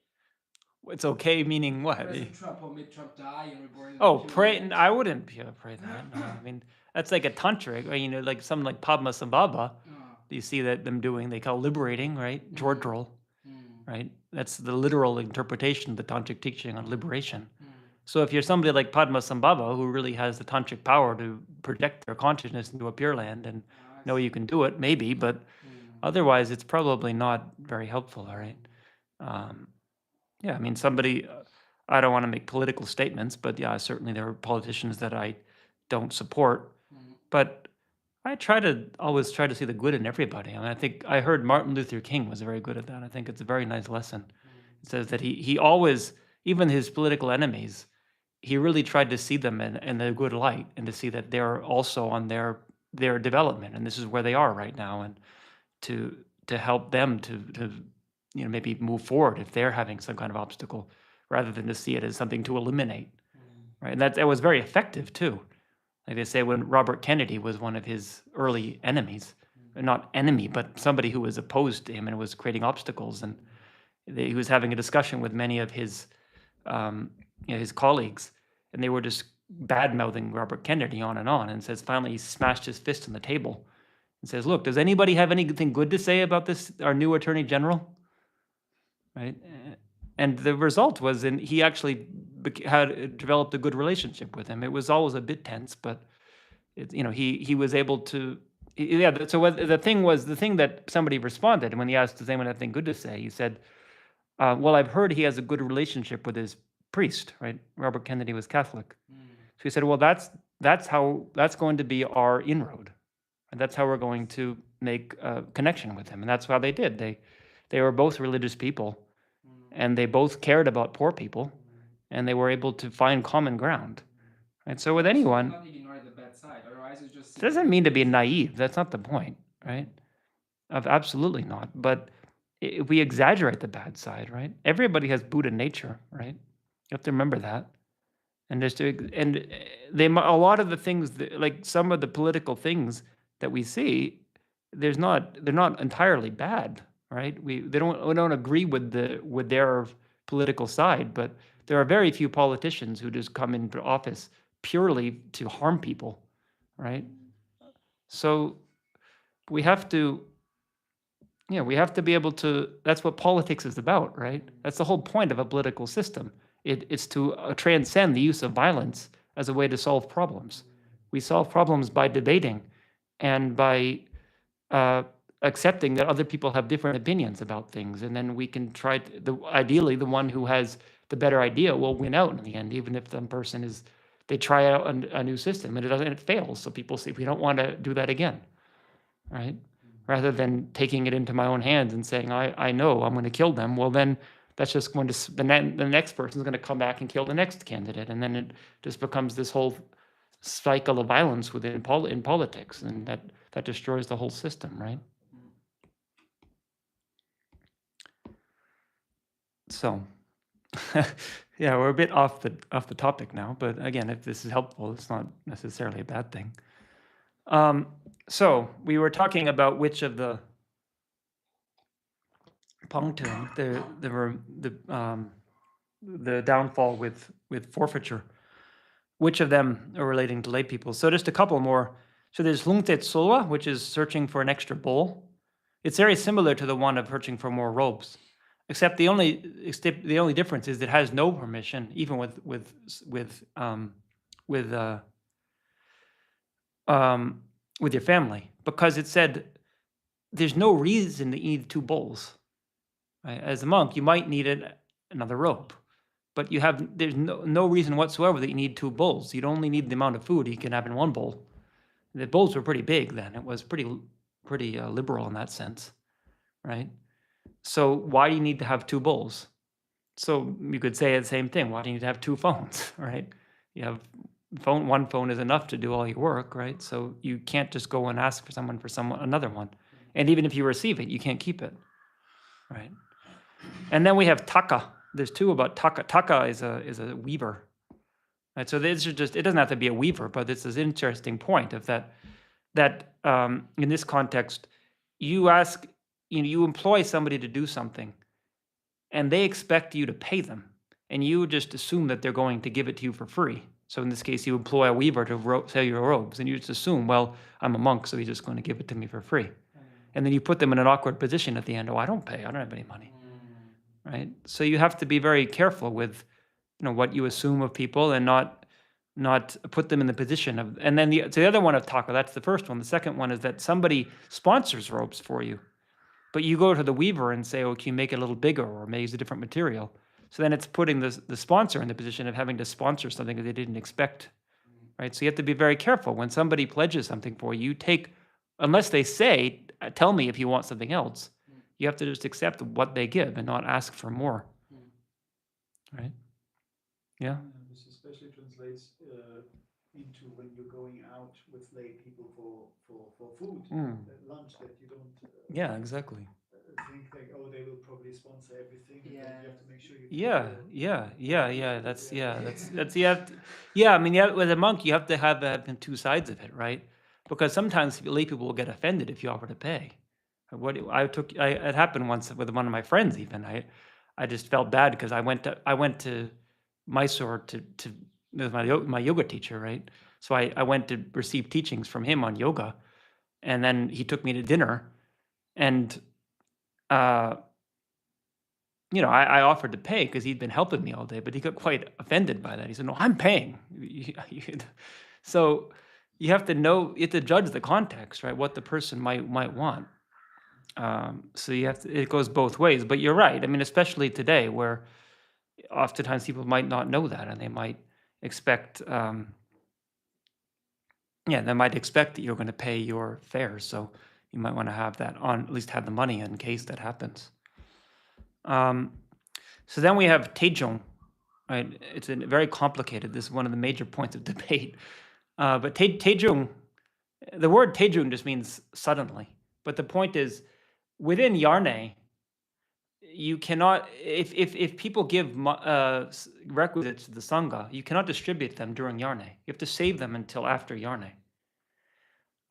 It's okay, meaning what? President Trump, or may Trump die and reborn in Oh, a pure pray! land? I wouldn't pray that. No, I mean, that's like a tantric, or like something like Padmasambhava. You see that them doing, they call liberating, right? Jordral, right? That's the literal interpretation of the tantric teaching on liberation. So if you're somebody like Padmasambhava, who really has the tantric power to project their consciousness into a pure land, and know you can do it, maybe, but otherwise it's probably not very helpful, all right? Yeah, I mean, somebody, I don't want to make political statements, but yeah, certainly there are politicians that I don't support. But I always try to see the good in everybody. I mean, I think I heard Martin Luther King was very good at that. I think it's a very nice lesson. It says that he always, even his political enemies, he really tried to see them in a good light, and to see that they're also on their development, and this is where they are right now, and to help them to maybe move forward if they're having some kind of obstacle, rather than to see it as something to eliminate, right? And that was very effective too. Like they say, when Robert Kennedy was one of his early enemies, not enemy, but somebody who was opposed to him and was creating obstacles, and he was having a discussion with many of his his colleagues, and they were just bad mouthing Robert Kennedy on, and says finally he smashed his fist on the table and says, "Look, does anybody have anything good to say about this, our new Attorney General?" Right? And the result was, he actually had developed a good relationship with him. It was always a bit tense, but he was able to. Yeah. So the thing that somebody responded, and when he asked, "Does anyone have anything good to say?" he said, "Well, I've heard he has a good relationship with his priest." Right? Robert Kennedy was Catholic, so he said, "Well, that's going to be our inroad, and that's how we're going to make a connection with him." And that's how they did. They were both religious people, and they both cared about poor people, and they were able to find common ground. And so with anyone, not ignore the bad side, otherwise it's just. It doesn't mean to be naive. That's not the point, right? Absolutely not. But if we exaggerate the bad side, right? Everybody has Buddha nature, right? You have to remember that. And a lot of the things like some of the political things that we see, they're not entirely bad, right? We don't agree with their political side, but there are very few politicians who just come into office purely to harm people, right? So we have to be able to. That's what politics is about, right? That's the whole point of a political system. It's to transcend the use of violence as a way to solve problems. We solve problems by debating and by accepting that other people have different opinions about things, and then we can try ideally the one who has the better idea will win out in the end, even if the person they try out a new system and it fails. So people say, we don't want to do that again, right? Rather than taking it into my own hands and saying, I know I'm going to kill them. Well, then that's just going to, the next person is going to come back and kill the next candidate. And then it just becomes this whole cycle of violence in politics, and that destroys the whole system, right? So, yeah, we're a bit off the topic now, but again, if this is helpful, it's not necessarily a bad thing. So we were talking about which of the pangtung, the downfall with forfeiture, which of them are relating to lay people. So just a couple more. So there's Lungtet Solwa, which is searching for an extra bowl. It's very similar to the one of searching for more robes, except the only difference is it has no permission, even with your family, because it said there's no reason to need 2 bowls. Right? As a monk, you might need another robe, but there's no reason whatsoever that you need 2 bowls. You'd only need the amount of food you can have in 1 bowl. The bowls were pretty big then. It was pretty liberal in that sense, right? So why do you need to have 2 bowls? So you could say the same thing. Why do you need to have 2 phones, right? You have one phone is enough to do all your work, right? So you can't just go and ask for another one. And even if you receive it, you can't keep it, right? And then we have taka. There's 2 about taka. Taka is a weaver, right? So this is it doesn't have to be a weaver, but this is an interesting point of that in this context, you employ somebody to do something, and they expect you to pay them, and you just assume that they're going to give it to you for free. So in this case, you employ a weaver to sell your robes, and you just assume, well, I'm a monk, so he's just going to give it to me for free. And then you put them in an awkward position at the end. Oh, I don't pay. I don't have any money, right? So you have to be very careful with, what you assume of people, and not put them in the position of. And then the other one of taka, that's the first one. The second one is that somebody sponsors robes for you, but you go to the weaver and say, oh, can you make it a little bigger, or may use a different material? So then it's putting the sponsor in the position of having to sponsor something that they didn't expect, right? So you have to be very careful when somebody pledges something for you. Unless they say, tell me if you want something else, you have to just accept what they give and not ask for more, right? Yeah. This especially translates into when you're going out with lay people for food, lunch, that you don't. Yeah, exactly. Think like, oh, they will probably sponsor everything, and then you have to make sure you. I mean, with a monk, you have to have 2 sides of it, right? Because sometimes lay people will get offended if you offer to pay. It happened once with one of my friends. Even I just felt bad because I went to Mysore to with my yoga teacher, right? So I went to receive teachings from him on yoga, and then he took me to dinner, and I offered to pay because he'd been helping me all day, but he got quite offended by that. He said, "No, I'm paying." So you have to judge the context, right? What the person might want. So it goes both ways. But you're right. I mean, especially today, where oftentimes people might not know that, and they might expect, that you're going to pay your fares. So you might want to have that on, at least have the money in case that happens. So then we have Taejong, right? It's very complicated. This is one of the major points of debate. But Taejong, the word Taejong just means suddenly. But the point is, within Yarne, you cannot, if people give requisites to the Sangha, you cannot distribute them during Yarne. You have to save them until after Yarne.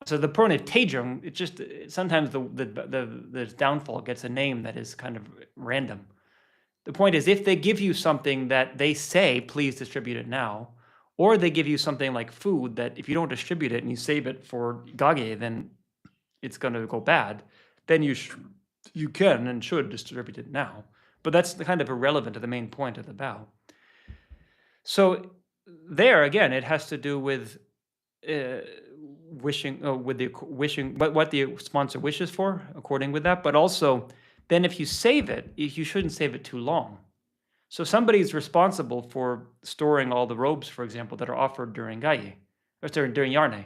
So the point of Taejong, it's just sometimes the downfall gets a name that is kind of random. The point is, if they give you something that they say, please distribute it now, or they give you something like food that if you don't distribute it and you save it for Gage, then it's going to go bad, then you can and should distribute it now. But that's kind of irrelevant to the main point of the vow. So there, again, it has to do with wishing what the sponsor wishes for, according with that. But also, then if you save it, you shouldn't save it too long. So somebody's responsible for storing all the robes, for example, that are offered during Gaye, or during Yarne.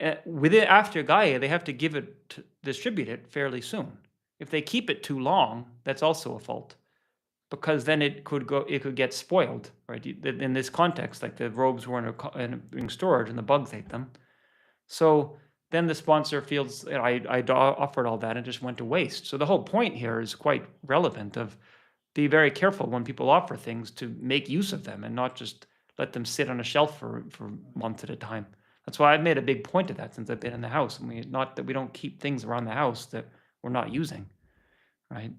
After Gaye, they have to distribute it fairly soon. If they keep it too long, that's also a fault, because then it could get spoiled, right? In this context, like the robes were in storage and the bugs ate them. So then the sponsor feels, I offered all that and it just went to waste. So the whole point here is quite relevant of be very careful when people offer things to make use of them and not just let them sit on a shelf for months at a time. That's why I've made a big point of that since I've been in the house. And not that we don't keep things around the house that we're not using, right?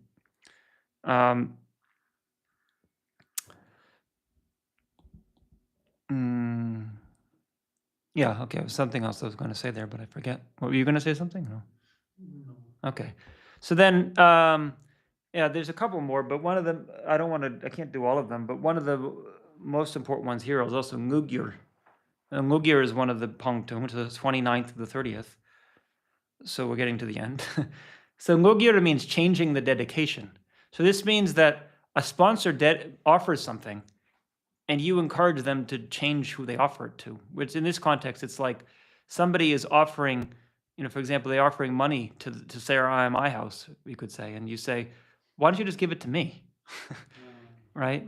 Yeah, okay. Something else I was going to say there, but I forget. What were you going to say? Something? No. Okay. So then, there's a couple more, but one of them, I can't do all of them, but one of the most important ones here is also Ngugyur. Ngugyur is one of the Pangtung, so it's 29th to the 30th. So we're getting to the end. So Ngugyur means changing the dedication. So this means that a sponsor offers something, and you encourage them to change who they offer it to, which in this context, it's like somebody is offering, for example, they're offering money to Sarah in my house, we could say, and you say, why don't you just give it to me? Right?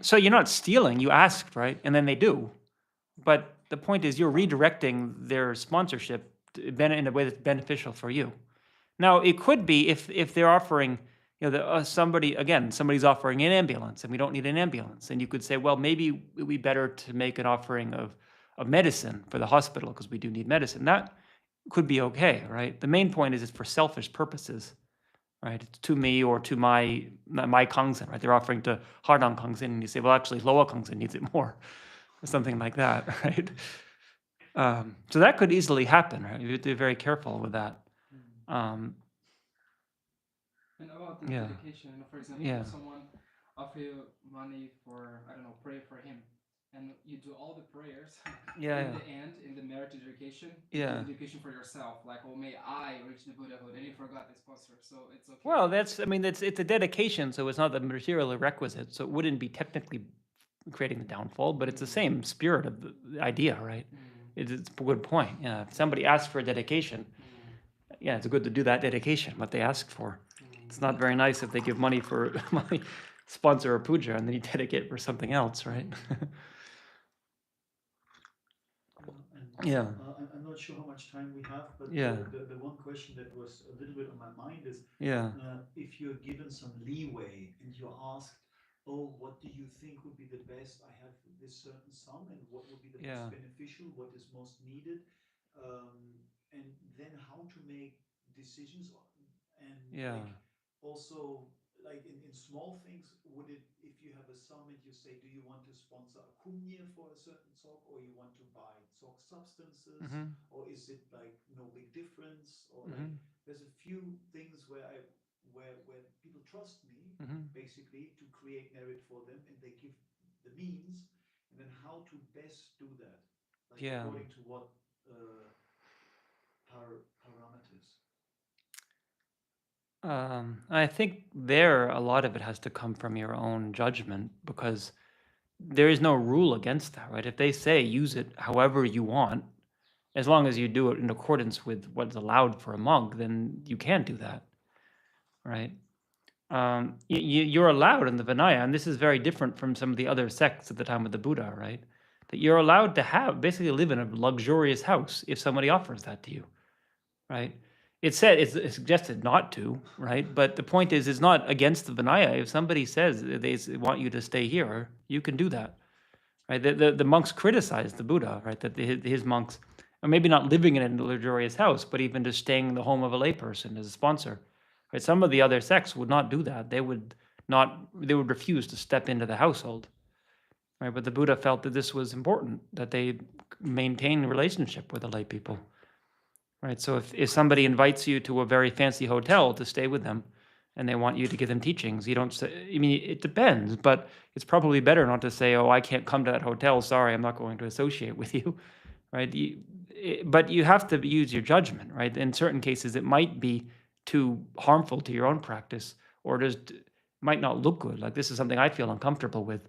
So you're not stealing, you asked, right? And then they do. But the point is you're redirecting their sponsorship in a way that's beneficial for you. Now, it could be if they're offering, somebody's offering an ambulance and we don't need an ambulance. And you could say, well, maybe it would be better to make an offering of medicine for the hospital because we do need medicine. That could be okay, right? The main point is it's for selfish purposes, right? It's to me or to my Kangsen, right? They're offering to Hardang Kangsen and you say, well, actually, Loa Kangsen needs it more, or something like that, right? So that could easily happen, right? You have to be very careful with that. And about the dedication, for example, if someone offer you money for, I don't know, pray for him, and you do all the prayers, in the end, in the merit education, you do education for yourself, like, oh, may I reach the Buddhahood, and you forgot the sponsor, so it's okay. Well, it's a dedication, so it's not the material requisite, so it wouldn't be technically creating the downfall, but it's the same spirit of the idea, right? It's a good point. Yeah, if somebody asks for a dedication, it's good to do that dedication, what they asked for. It's not very nice if they give money for money, sponsor a puja, and then you dedicate for something else, right? I'm not sure how much time we have, but the one question that was a little bit on my mind is, if you're given some leeway and you're asked, oh, what do you think would be the best? I have this certain sum, and what would be the most beneficial? What is most needed? And then how to make decisions, and like also like in small things, would it, if you have a sum and you say, do you want to sponsor a kumye for a certain talk, or you want to buy talk substances, or is it like no big difference, or like there's a few things where where people trust me basically to create merit for them, and they give the means, and then how to best do that, like according to what parameters. I think a lot of it has to come from your own judgment, because there is no rule against that, right? If they say use it however you want, as long as you do it in accordance with what's allowed for a monk, then you can do that, right? You're allowed in the Vinaya, and this is very different from some of the other sects at the time of the Buddha, right? That you're allowed to basically live in a luxurious house if somebody offers that to you, right? It's suggested not to, right? But the point is, it's not against the Vinaya. If somebody says they want you to stay here, you can do that, right? The monks criticized the Buddha, right? That his monks are maybe not living in a luxurious house, but even just staying in the home of a layperson as a sponsor, right? Some of the other sects would not do that. They would refuse to step into the household, right? But the Buddha felt that this was important, that they maintain a relationship with the lay people. Right. So if somebody invites you to a very fancy hotel to stay with them and they want you to give them teachings, you don't say, I mean, it depends, but it's probably better not to say, oh, I can't come to that hotel. Sorry, I'm not going to associate with you. Right. But you have to use your judgment, right? In certain cases, it might be too harmful to your own practice, or just might not look good. Like, this is something I feel uncomfortable with.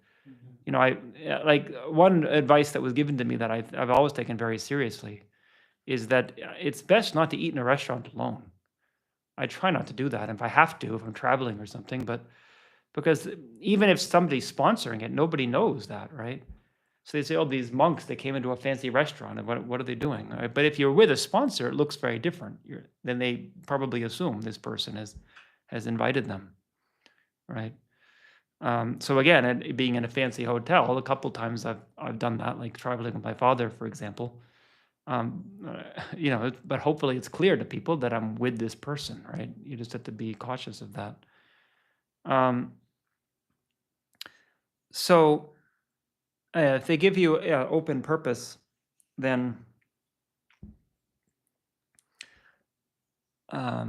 I like one advice that was given to me that I've always taken very seriously is that it's best not to eat in a restaurant alone. I try not to do that if I have to, if I'm traveling or something, but because even if somebody's sponsoring it, nobody knows that, right? So they say, oh, these monks, they came into a fancy restaurant, and what are they doing? Right? But if you're with a sponsor, it looks very different. Then they probably assume this person has invited them, right? So again, being in a fancy hotel, a couple times I've done that, like traveling with my father, for example. But hopefully it's clear to people that I'm with this person, right? You just have to be cautious of that. So if they give you open purpose, then Yeah.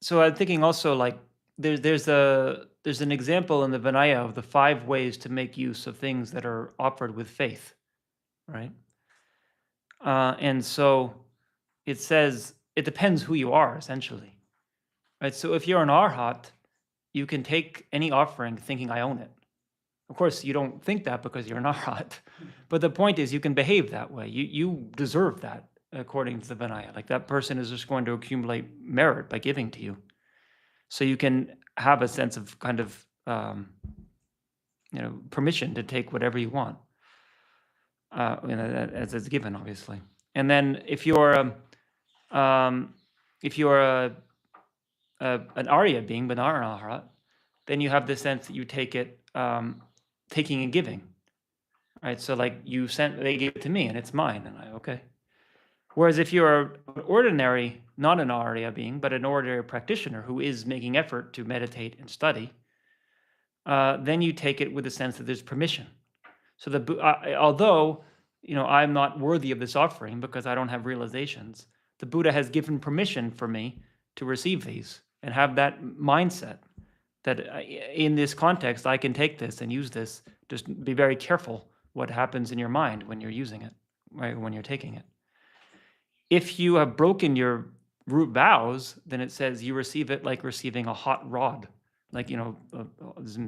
So I'm thinking also like there's an example in the Vinaya of the 5 ways to make use of things that are offered with faith, right? And so it says it depends who you are essentially, right? So if you're an arhat, you can take any offering thinking I own it. Of course, you don't think that because you're an arhat, but the point is you can behave that way. You deserve that according to the Vinaya. Like that person is just going to accumulate merit by giving to you. So you can have a sense of kind of permission to take whatever you want, as it's given, obviously. And then if you're an Arya being, but not an Arhat, then you have the sense that you take it, taking and giving, right? So like they gave it to me and it's mine, and okay. Whereas if you're an ordinary, not an Arya being, but an ordinary practitioner who is making effort to meditate and study, then you take it with the sense that there's permission. So although I'm not worthy of this offering because I don't have realizations, the Buddha has given permission for me to receive these and have that mindset that in this context I can take this and use this. Just be very careful what happens in your mind when you're using it, right? When you're taking it. If you have broken your root vows, then it says you receive it like receiving a hot rod, like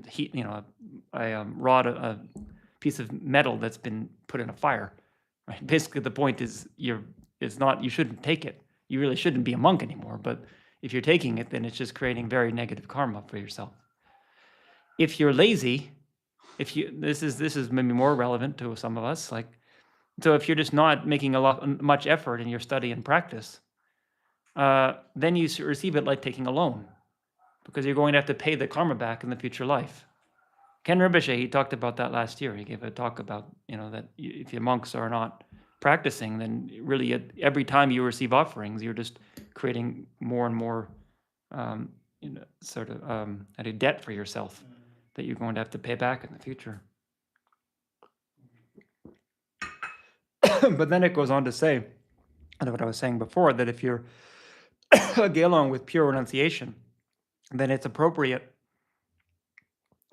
heat, a rod, a piece of metal that's been put in a fire. Right? Basically, the point is you shouldn't take it. You really shouldn't be a monk anymore. But if you're taking it, then it's just creating very negative karma for yourself. If you're lazy, this is maybe more relevant to some of us, like. So if you're just not making much effort in your study and practice, then you receive it like taking a loan, because you're going to have to pay the karma back in the future life. Ken Rinpoche, he talked about that last year. He gave a talk about, that if your monks are not practicing, then really every time you receive offerings, you're just creating more and more a debt for yourself that you're going to have to pay back in the future. But then it goes on to say, and what I was saying before, that if you're Gelong with pure renunciation, then it's appropriate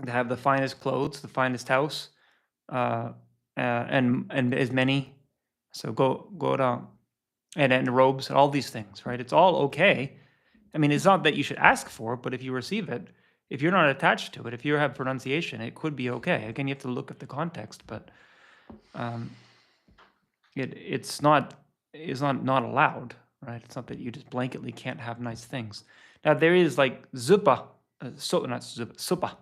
to have the finest clothes, the finest house, and as many. So go down and robes and all these things, right? It's all okay. I mean, it's not that you should ask for it, but if you receive it, if you're not attached to it, if you have pronunciation, it could be okay. Again, you have to look at the context, but it's not allowed, right? It's not that you just blanketly can't have nice things. Now there is like zupa, not zupa, supa.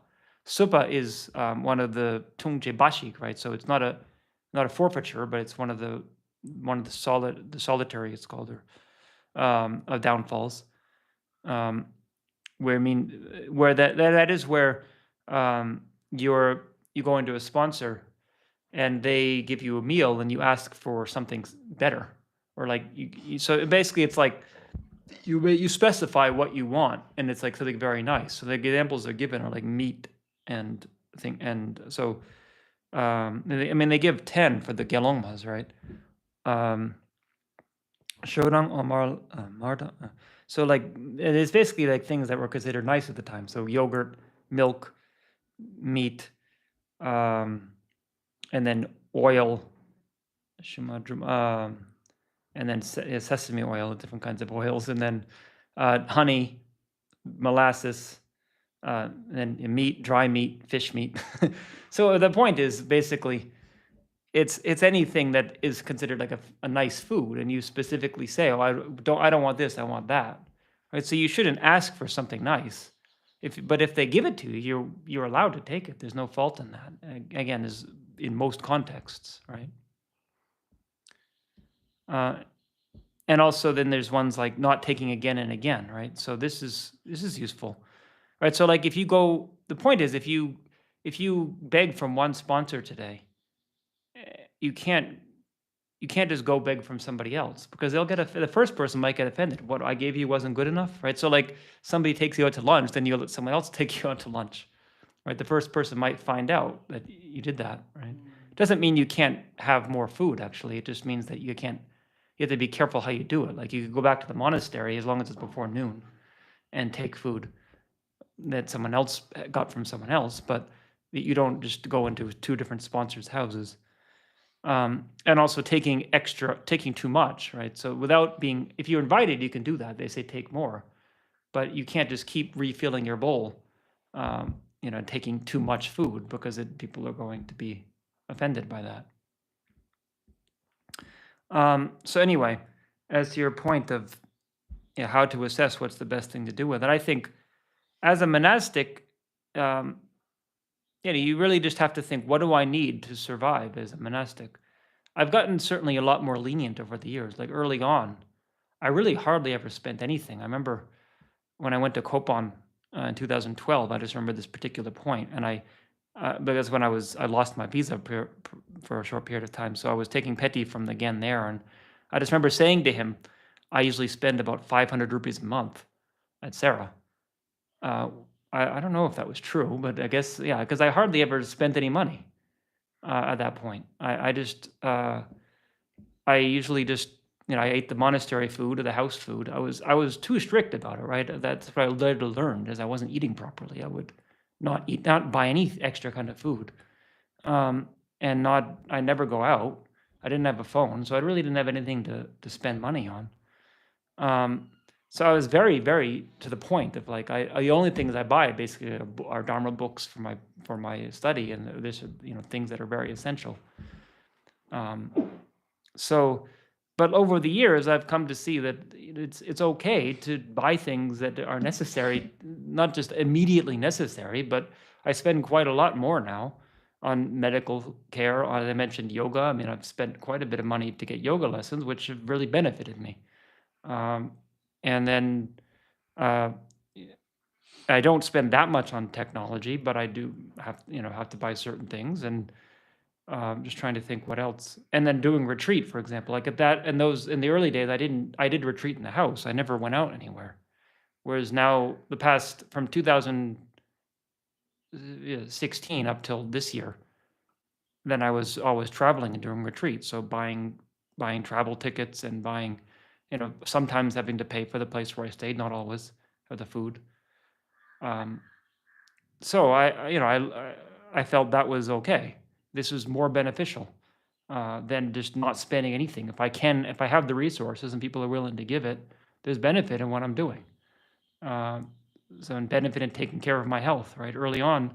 Supa is one of the tungje bashik, right? So it's not a forfeiture, but it's one of the solitary, it's called, or of downfalls. Where that is where you go into a sponsor and they give you a meal and you ask for something better, or like so basically it's like you specify what you want and it's like something very nice. So the examples are given are like meat and thing, and so they give 10 for the gelongmas, right? Shodang or marda. So like it's basically like things that were considered nice at the time. So yogurt, milk, meat, and then oil, and then sesame oil, different kinds of oils, and then honey, molasses, and meat, dry meat, fish meat. So the point is basically it's anything that is considered like a nice food, and you specifically say, oh, I don't want this, I want that, right? So you shouldn't ask for something nice. But if they give it to you, you're allowed to take it. There's no fault in that. Again, is in most contexts, right? And also then there's ones like not taking again and again, right? So this is useful, right? So like the point is if you beg from one sponsor today, you can't just go beg from somebody else, because the first person might get offended. What I gave you wasn't good enough, right? So like somebody takes you out to lunch, then you let someone else take you out to lunch, right? The first person might find out that you did that, right? It doesn't mean you can't have more food, actually. It just means that you you have to be careful how you do it. Like you could go back to the monastery as long as it's before noon and take food that someone else got from someone else, but you don't just go into 2 different sponsors' houses. And also taking too much, right? So if you're invited, you can do that. They say take more, but you can't just keep refilling your bowl, taking too much food, because people are going to be offended by that. So anyway, as to your point of how to assess what's the best thing to do with it, I think as a monastic, you really just have to think, what do I need to survive as a monastic? I've gotten certainly a lot more lenient over the years. Like early on, I really hardly ever spent anything. I remember when I went to Kopan in 2012, I just remember this particular point, and because when I lost my visa for a short period of time, so I was taking Peti from the Gen there, and I just remember saying to him, I usually spend about 500 rupees a month at Sarah. I don't know if that was true, but I guess, yeah, because I hardly ever spent any money at that point. I usually just, I ate the monastery food or the house food. I was too strict about it, right? That's what I later learned, is I wasn't eating properly. I would not buy any extra kind of food. I never go out. I didn't have a phone, so I really didn't have anything to spend money on. So I was very, very to the point of like, the only things I buy basically are Dharma books for my study, and there's things that are very essential. But over the years, I've come to see that it's okay to buy things that are necessary, not just immediately necessary, but I spend quite a lot more now on medical care. As I mentioned, yoga. I mean, I've spent quite a bit of money to get yoga lessons, which have really benefited me. And then I don't spend that much on technology, but I do have to buy certain things, and just trying to think what else. And then doing retreat, for example, like at that, and those in the early days, I did retreat in the house. I never went out anywhere. Whereas now, the past from 2016 up till this year, then I was always traveling and doing retreats. So buying travel tickets and buying, sometimes having to pay for the place where I stayed, not always, for the food. So I felt that was okay. This was more beneficial than just not spending anything. If I have the resources and people are willing to give it, there's benefit in what I'm doing. So in benefit in taking care of my health, right? Early on,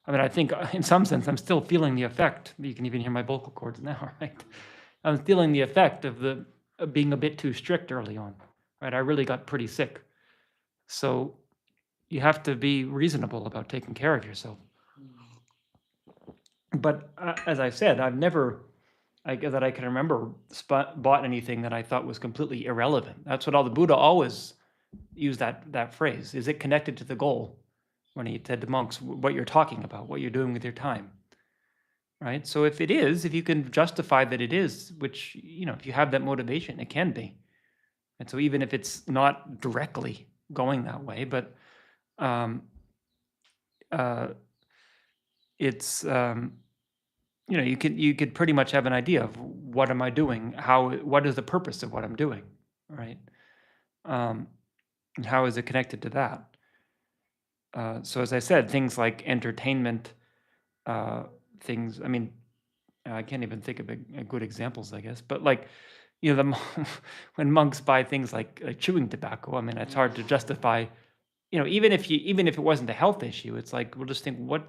I mean, I think in some sense, I'm still feeling the effect. You can even hear my vocal cords now, right? I'm feeling the effect of being a bit too strict early on, right? I really got pretty sick. So you have to be reasonable about taking care of yourself. But as I said, I've never, that I can remember, bought anything that I thought was completely irrelevant. That's what the Buddha always used that phrase. Is it connected to the goal? When he said to monks, what you're talking about, what you're doing with your time, right? So if you can justify that it is, which, if you have that motivation, it can be. And so even if it's not directly going that way, but it's, you could pretty much have an idea of what am I doing? What is the purpose of what I'm doing, right? And how is it connected to that? So as I said, things like entertainment, things, I mean, I can't even think of good examples, I guess, but like, when monks buy things like chewing tobacco, I mean, it's hard to justify, even if it wasn't a health issue, it's like, we'll just think, what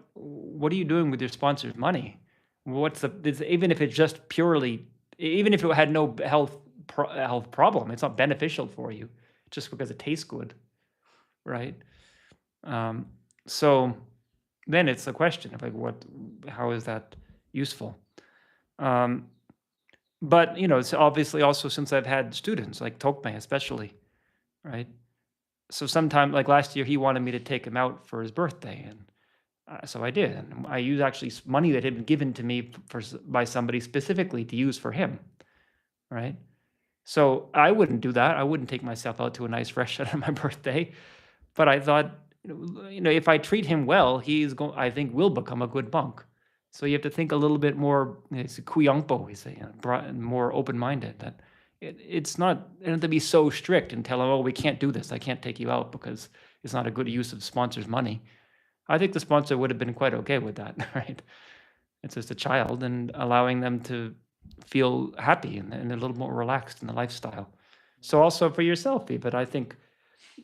are you doing with your sponsor's money? Even if it's just purely, even if it had no health problem, it's not beneficial for you just because it tastes good, right? So then it's a question of like, how is that useful? But it's obviously also, since I've had students like Tokme especially, right? So sometime like last year, he wanted me to take him out for his birthday, and so I did. And I used actually money that had been given to me by somebody specifically to use for him, right? So I wouldn't do that. I wouldn't take myself out to a nice restaurant on my birthday. But I thought, if I treat him well, I think will become a good monk. So you have to think a little bit more, it's kuyangpo, we say, more open-minded, that it's not, they don't have to be so strict and tell them, oh, we can't do this. I can't take you out because it's not a good use of sponsor's money. I think the sponsor would have been quite okay with that, right? It's just a child, and allowing them to feel happy and a little more relaxed in the lifestyle. So also for yourself, but I think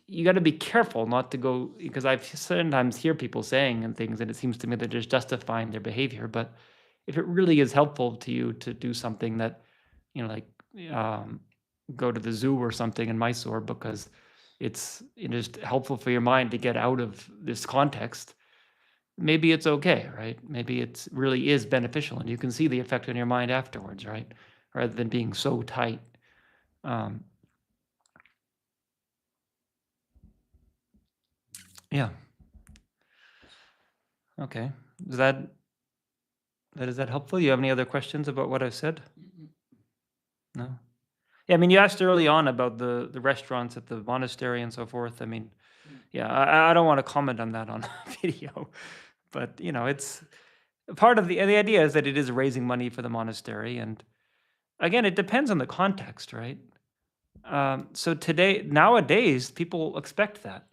you got to be careful not to go, because I sometimes hear people saying and things, and it seems to me that they're just justifying their behavior. But if it really is helpful to you to do something that, like go to the zoo or something in Mysore because it's just helpful for your mind to get out of this context, maybe it's okay, right? Maybe it really is beneficial, and you can see the effect on your mind afterwards, right? Rather than being so tight. Yeah. Okay. Is that helpful? You have any other questions about what I've said? No. Yeah, I mean, you asked early on about the restaurants at the monastery and so forth. I mean, yeah, I don't want to comment on that on video, but it's part of the idea is that it is raising money for the monastery, and again, it depends on the context, right? So nowadays, people expect that.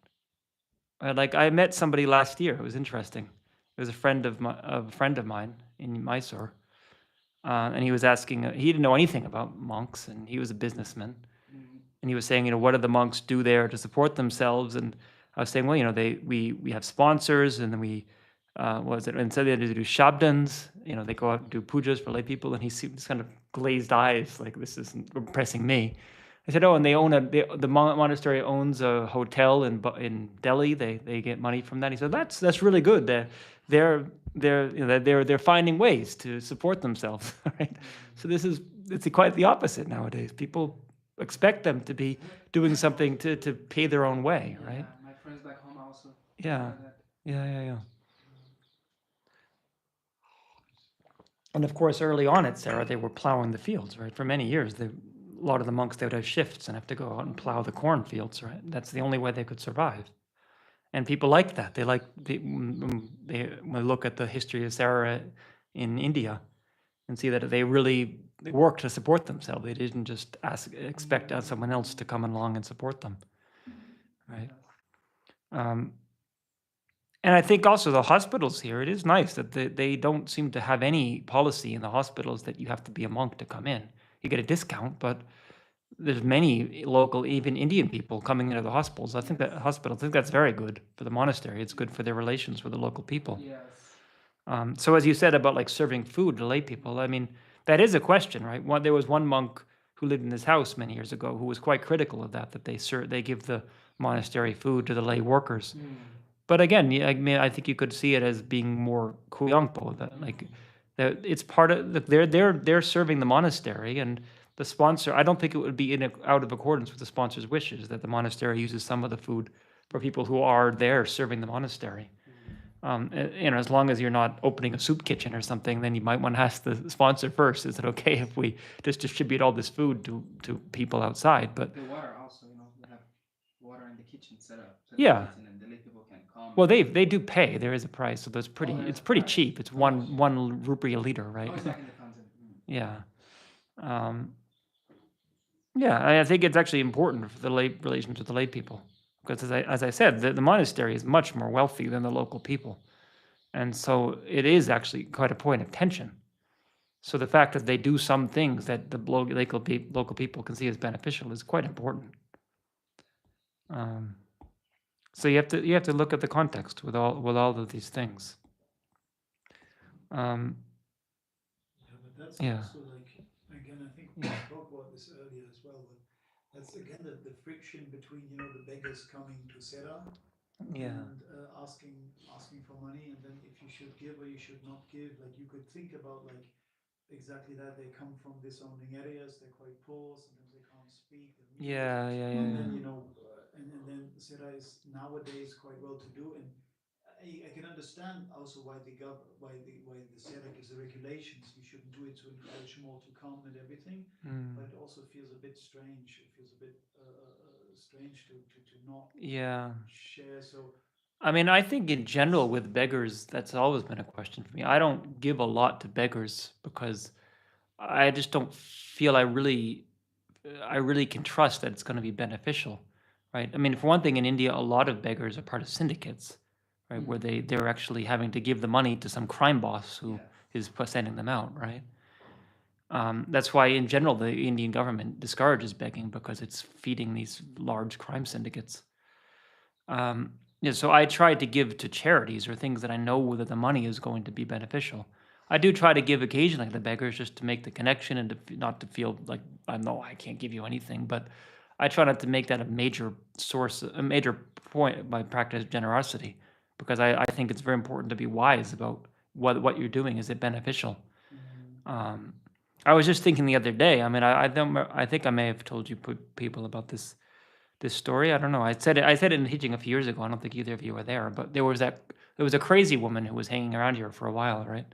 Like I met somebody last year. It was interesting. It was a friend of mine in Mysore, and he was asking. He didn't know anything about monks, and he was a businessman. And he was saying, what do the monks do there to support themselves? And I was saying, well, we have sponsors, and then we instead they do shabdans. They go out and do pujas for lay people. And he seems kind of glazed eyes, like this isn't impressing me. I said, oh, and the monastery owns a hotel in Delhi. They get money from that. He said, that's really good. They're finding ways to support themselves, right? So it's quite the opposite nowadays. People expect them to be doing something to pay their own way, right? My friends back home also. Yeah. Yeah. And of course, early on at Sarah, they were plowing the fields, right? For many years, a lot of the monks, they would have shifts and have to go out and plow the cornfields, right? That's the only way they could survive. And people liked that. When they look at the history of Sarah in India and see that they really worked to support themselves. They didn't just expect someone else to come along and support them, right? And I think also the hospitals here, it is nice that they don't seem to have any policy in the hospitals that you have to be a monk to come in. You get a discount, but there's many local, even Indian people coming into the hospitals. I think that's very good for the monastery. It's good for their relations with the local people. Yes. So as you said about like serving food to lay people, I mean, that is a question, right? There was one monk who lived in this house many years ago who was quite critical of that they give the monastery food to the lay workers. But again, I mean, I think you could see it as being more kuyangpo, that it's part of they're serving the monastery, and the sponsor. I don't think it would be out of accordance with the sponsor's wishes that the monastery uses some of the food for people who are there serving the monastery. As long as you're not opening a soup kitchen or something, then you might want to ask the sponsor first. Is it okay if we just distribute all this food to people outside? But the water also, they have water in the kitchen set up. Yeah. And the lay people can come. Well, they do pay. There is a price, so it's pretty cheap. It's one rupee a liter, right? Oh, it's like in the concept. Yeah. Yeah, I think it's actually important for the lay relations with the lay people, because as I said, the monastery is much more wealthy than the local people, and so it is actually quite a point of tension. So the fact that they do some things that the local people can see as beneficial is quite important. So you have to look at the context with all of these things. Yeah, but that's Yeah. also like, again, I think we talked about this earlier as well, but that's again the friction between the beggars coming to Sera and asking for money, and then if you should give or you should not give. Like you could think about like exactly that. They come from disowning areas, they're quite poor, sometimes they can't speak, they're mute. Yeah. And then and then Sera is nowadays quite well to do, and I can understand also why the Sera gives the regulations. You shouldn't do it to encourage more to come and everything. But it also feels a bit strange. It feels a bit strange to not share. So I mean, I think in general with beggars, that's always been a question for me. I don't give a lot to beggars because I just don't feel I really I really can trust that it's going to be beneficial, right? I mean, for one thing, in India, a lot of beggars are part of syndicates, right, where they're actually having to give the money to some crime boss who is sending them out, right? That's why, in general, the Indian government discourages begging because it's feeding these large crime syndicates. So I try to give to charities or things that I know that the money is going to be beneficial. I do try to give occasionally to beggars just to make the connection and not to feel like I know I can't give you anything, but I try not to make that a major source, a major point by practice generosity, because I think it's very important to be wise about what you're doing. Is it beneficial? I was just thinking the other day. I mean, I think I may have told you people about this story. I don't know. I said it in teaching a few years ago. I don't think either of you were there, but there was a crazy woman who was hanging around here for a while, right?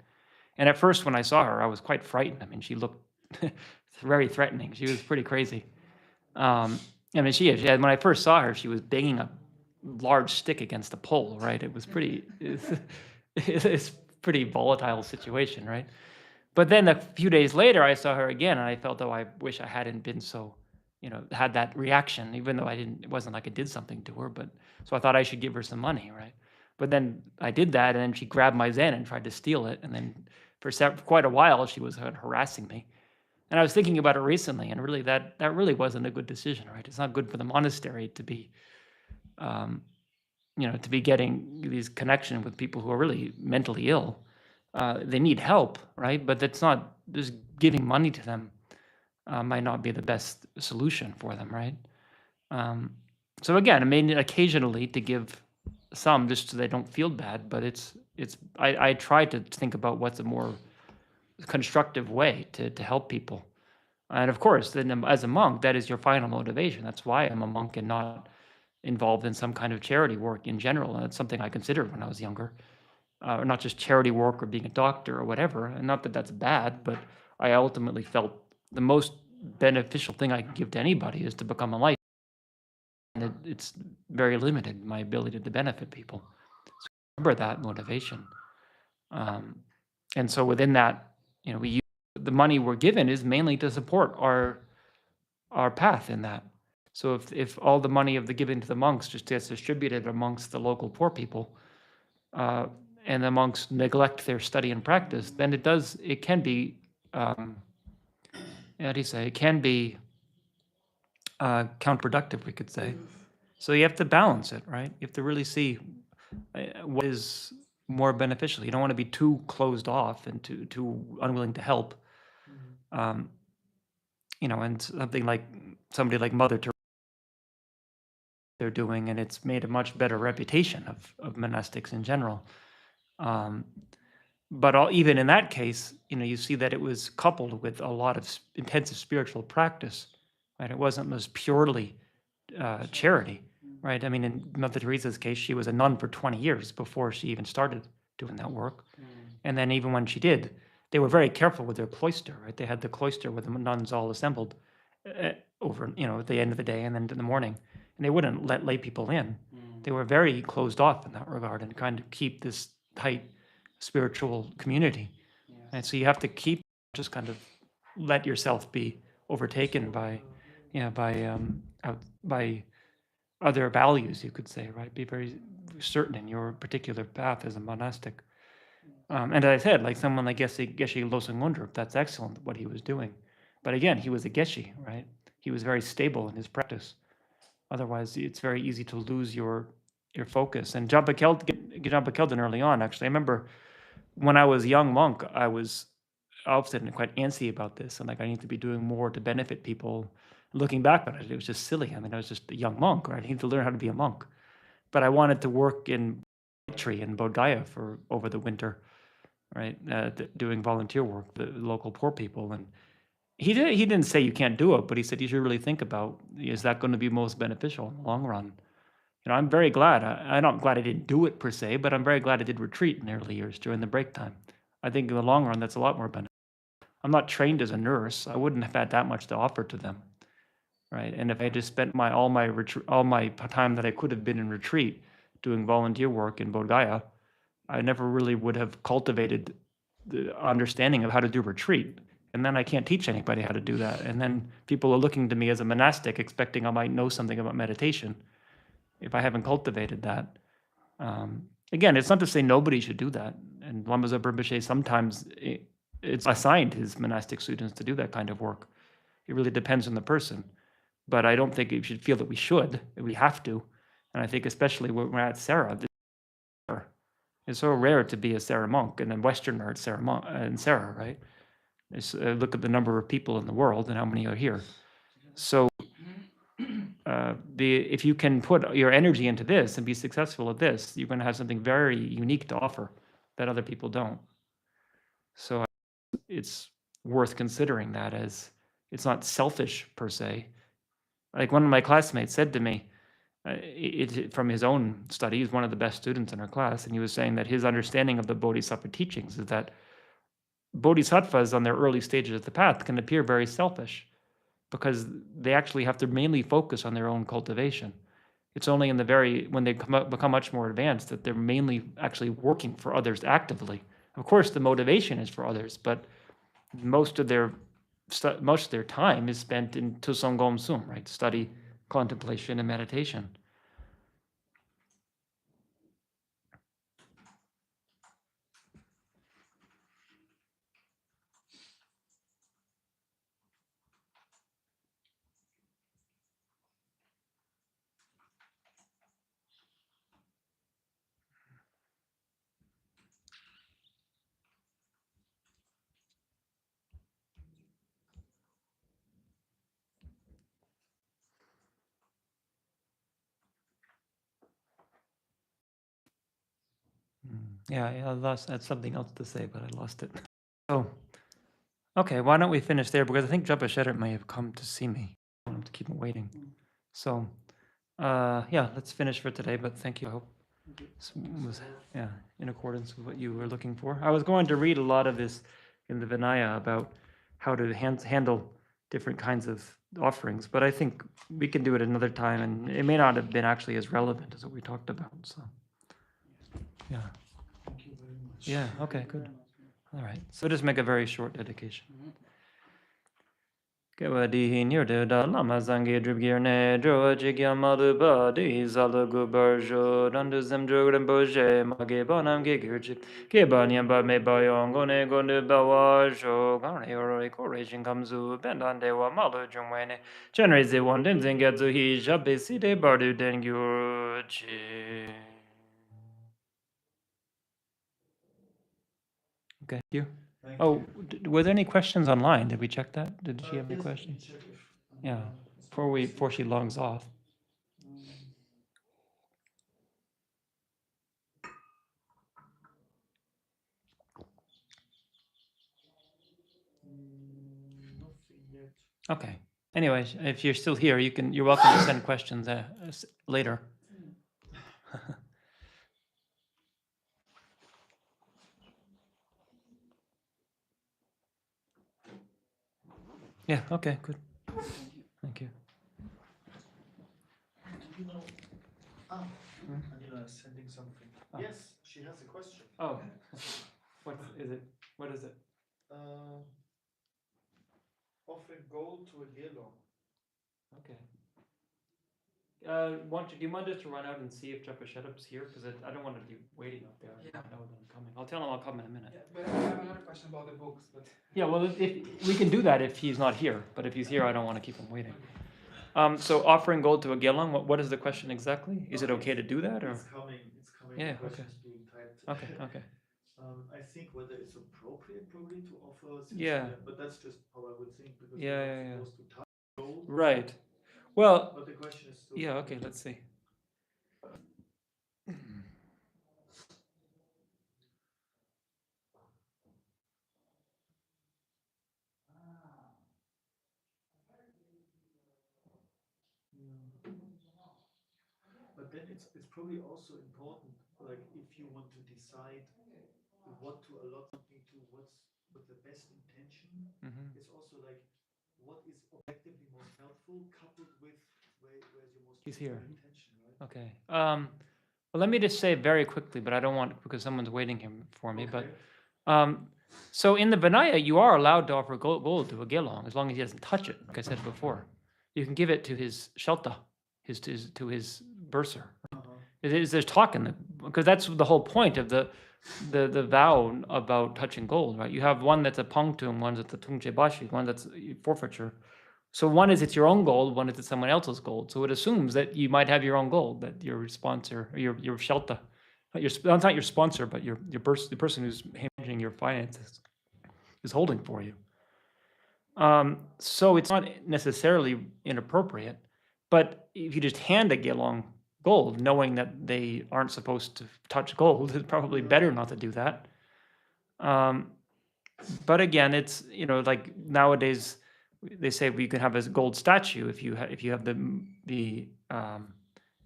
And at first, when I saw her, I was quite frightened. I mean, she looked very threatening. She was pretty crazy. I mean, when I first saw her, she was banging a large stick against a pole, right? It was it's pretty volatile situation, right? But then a few days later, I saw her again, and I felt, oh, I wish I hadn't been so, had that reaction, even though it wasn't like I did something to her. But so I thought I should give her some money, right? But then I did that, and then she grabbed my Zen and tried to steal it. And then for quite a while, she was harassing me. And I was thinking about it recently, and really that really wasn't a good decision, right? It's not good for the monastery to be, to be getting these connection with people who are really mentally ill. They need help, right? But that's not, just giving money to them might not be the best solution for them, right? So again, I mean, occasionally to give some just so they don't feel bad, but I try to think about what's a more constructive way to help people. And of course, then as a monk, that is your final motivation. That's why I'm a monk and not involved in some kind of charity work in general. And it's something I considered when I was younger. Or not just charity work or being a doctor or whatever. And not that that's bad, but I ultimately felt the most beneficial thing I can give to anybody is to become enlightened. And it's very limited, my ability to benefit people. So remember that motivation. And so within that, we use the money we're given is mainly to support our path in that. So if all the money of the given to the monks just gets distributed amongst the local poor people, and the monks neglect their study and practice, then it can be, how do you say, it can be counterproductive, we could say. So you have to balance it, right? You have to really see what is more beneficial. You don't want to be too closed off and too unwilling to help. And somebody like Mother Teresa they're doing, and it's made a much better reputation of monastics in general. But even in that case, you see that it was coupled with a lot of intensive spiritual practice, right? It wasn't just purely charity, right? I mean, in Mother Teresa's case, she was a nun for 20 years before she even started doing that work. And then even when she did, they were very careful with their cloister, right? They had the cloister where the nuns all assembled over, at the end of the day and then in the morning. And they wouldn't let lay people in. They were very closed off in that regard and kind of keep this tight spiritual community. And so you have to just kind of let yourself be overtaken by other values, you could say, right? Be very certain in your particular path as a monastic. And as I said, like someone like Geshe Losang Wondrup, that's excellent what he was doing. But again, he was a Geshe, right? He was very stable in his practice. Otherwise, it's very easy to lose your focus. And Jampa Kelden early on, actually, I remember when I was a young monk, I was often quite antsy about this, and like I need to be doing more to benefit people. Looking back on it, it was just silly. I mean, I was just a young monk, right? I needed to learn how to be a monk. But I wanted to work in tree in Bodh Gaya for over the winter, right? Doing volunteer work, the local poor people. And he didn't say you can't do it, but he said you should really think about, is that going to be most beneficial in the long run? I'm very glad. I'm not glad I didn't do it per se, but I'm very glad I did retreat in the early years during the break time. I think in the long run, that's a lot more beneficial. I'm not trained as a nurse. I wouldn't have had that much to offer to them, right? And if I just spent all my time that I could have been in retreat doing volunteer work in Bodh Gaya, I never really would have cultivated the understanding of how to do retreat. And then I can't teach anybody how to do that. And then people are looking to me as a monastic, expecting I might know something about meditation if I haven't cultivated that. Again, it's not to say nobody should do that. And Lama Zopa Rinpoche sometimes it's assigned his monastic students to do that kind of work. It really depends on the person. But I don't think you should feel that we should. We have to. And I think especially when we're at Sarah, it's so rare to be a Sarah monk, and a Westerner at Sarah monk, and Sarah, right? Look at the number of people in the world and how many are here. So if you can put your energy into this and be successful at this, you're going to have something very unique to offer that other people don't. So it's worth considering that as it's not selfish per se. Like one of my classmates said to me, from his own study, he's one of the best students in our class, and he was saying that his understanding of the Bodhisattva teachings is that Bodhisattvas on their early stages of the path can appear very selfish because they actually have to mainly focus on their own cultivation. It's only in when they become much more advanced that they're mainly actually working for others actively. Of course, the motivation is for others, but most of their time is spent in Tusong Gom Sum, right? Study, contemplation, and meditation. Yeah, I had something else to say, but I lost it. Oh, okay. Why don't we finish there? Because I think Jabba Shedder may have come to see me. I don't want to keep him waiting. So, yeah, let's finish for today. But thank you. I hope this was in accordance with what you were looking for. I was going to read a lot of this in the Vinaya about how to handle different kinds of offerings, but I think we can do it another time, and it may not have been actually as relevant as what we talked about. So, yeah. Thank you very much. Yeah, okay, good. All right, so just make a very short dedication. Kevadi nirde da lama zangi dribgirne dro jigya madu ba di zalagu barjo dandu zemdro rimboje mage banam gigirjip ke banyam ba me bayong gone gone bawajo gane oro kore jingamzu bendande wa malu jungwene chenreze wanden zengatsu hi jabe side bardu dengyurji. Okay, thank you. Were there any questions online? Did we check that? Did she have any questions? Yeah, before she logs off. Nothing yet. Okay. Anyways, if you're still here, you're welcome to send questions later. Yeah. Okay. Good. Thank you. Anila is sending something. Oh. Yes, she has a question. Oh, what is it? What is it? Offering gold to a Gelong. Okay. Do you mind just to run out and see if Jeppa Shedup's here? Because I don't want to be waiting up there. Yeah. I know that I'm coming. I'll tell him I'll come in a minute. Yeah, but I have another question about the books. But yeah, well, if we can do that if he's not here. But if he's here, I don't want to keep him waiting. So offering gold to a Gelong, what is the question exactly? Is it okay to do that, or? It's coming. Yeah. The question's being typed. Okay. I think whether it's appropriate probably to offer. Yeah. But that's just how I would think because Yeah, we're not yeah. supposed to touch gold. Right. Well. But the question is still. Yeah. Okay. Let's see. But then it's probably also important, like if you want to decide what to allot something to, what's with the best intention. It's also like what is objectively most helpful, coupled with where's your most intention, right? Okay. Well, let me just say very quickly, but I don't want because someone's waiting here for me. Okay. But So in the Vinaya, you are allowed to offer gold to a gelong as long as he doesn't touch it. Like I said before, you can give it to his shelta, to his bursar. There's talk in the, because that's the whole point of the vow about touching gold, right? You have one that's a pangtung, one that's a tungche bashi, one that's forfeiture. So one is it's your own gold, one is it's someone else's gold. So it assumes that you might have your own gold, that your sponsor, or your shelta, not your sponsor, but the person who's managing your finances is holding for you. So it's not necessarily inappropriate, but if you just hand a gelong gold, knowing that they aren't supposed to touch gold, it's probably better not to do that. But again, it's, like nowadays they say you can have a gold statue if you have the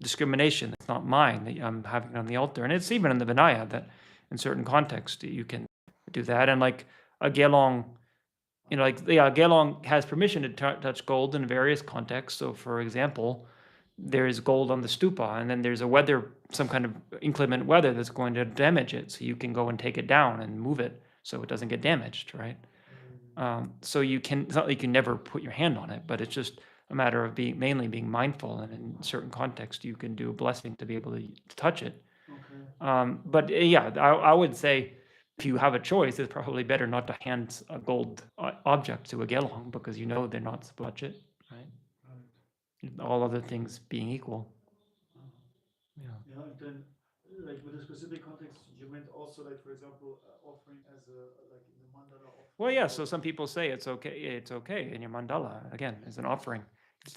discrimination that's not mine that I'm having on the altar, and it's even in the Vinaya that in certain contexts you can do that, and like a gelong. Gelong has permission to touch gold in various contexts. So, for example, there is gold on the stupa, and then there's some kind of inclement weather that's going to damage it. So you can go and take it down and move it so it doesn't get damaged, right? So it's not like you can never put your hand on it, but it's just a matter of mainly being mindful, and in certain contexts you can do a blessing to be able to touch it. Okay. But yeah, I would say if you have a choice, it's probably better not to hand a gold object to a gelong because they're not supposed to touch it, right? All other things being equal. Yeah. Yeah, and then like with a specific context, you meant also like, for example, offering as like in the mandala offering. Well, yeah. So some people say it's okay. It's okay in your mandala again as an offering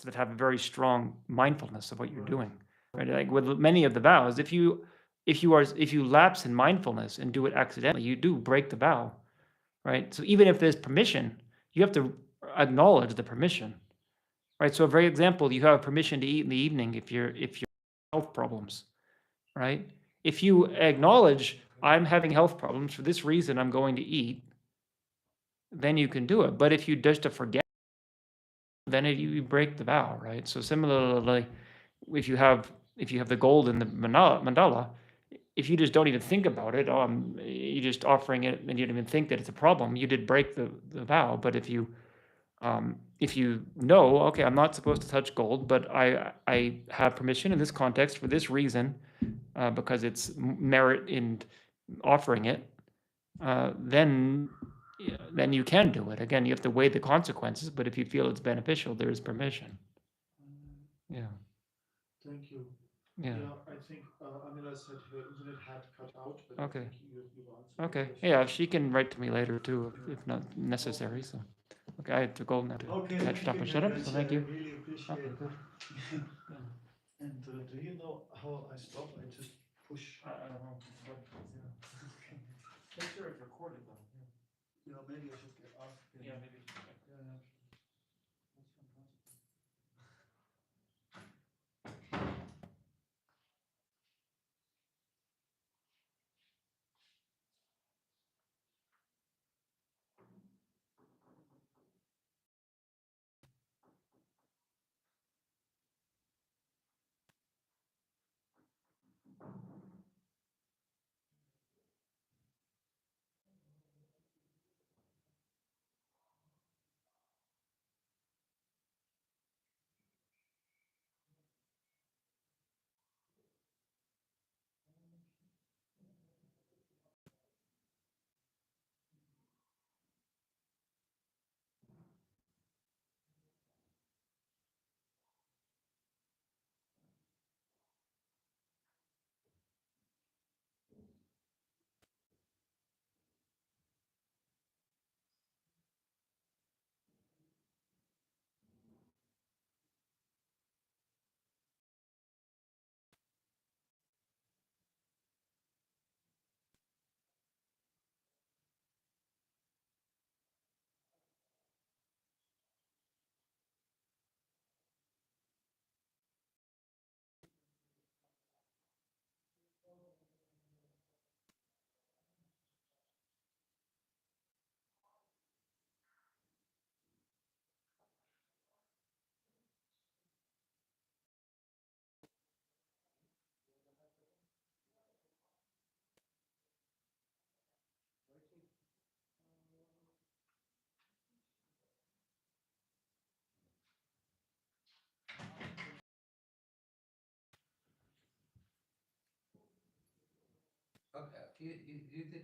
that have a very strong mindfulness of what you're doing, right? Like with many of the vows, if you lapse in mindfulness and do it accidentally, you do break the vow, right? So even if there's permission, you have to acknowledge the permission, right? So for example, you have permission to eat in the evening if you're health problems, right? If you acknowledge I'm having health problems for this reason, I'm going to eat, then you can do it. But if you just forget, then you break the vow, right? So similarly, if you have the gold in the mandala, if you just don't even think about it, you're just offering it and you don't even think that it's a problem, you did break the vow. But if you know, okay, I'm not supposed to touch gold, but I have permission in this context for this reason, because it's merit in offering it, then you can do it. Again, you have to weigh the consequences, but if you feel it's beneficial, there is permission. Yeah. Thank you. Yeah. I think Amila said her internet had cut out, but Okay. I think you've answered. Okay. Yeah, she can write to me later too, if not necessary. So, okay, I have to go now to catch up and shut up. So thank you. I really appreciate Okay, it. good. And do you know how I stop? I just push. I don't know. Make sure it's recorded though. Yeah, maybe I should get asked. Yeah, maybe. Yeah, yeah. That's fantastic. is it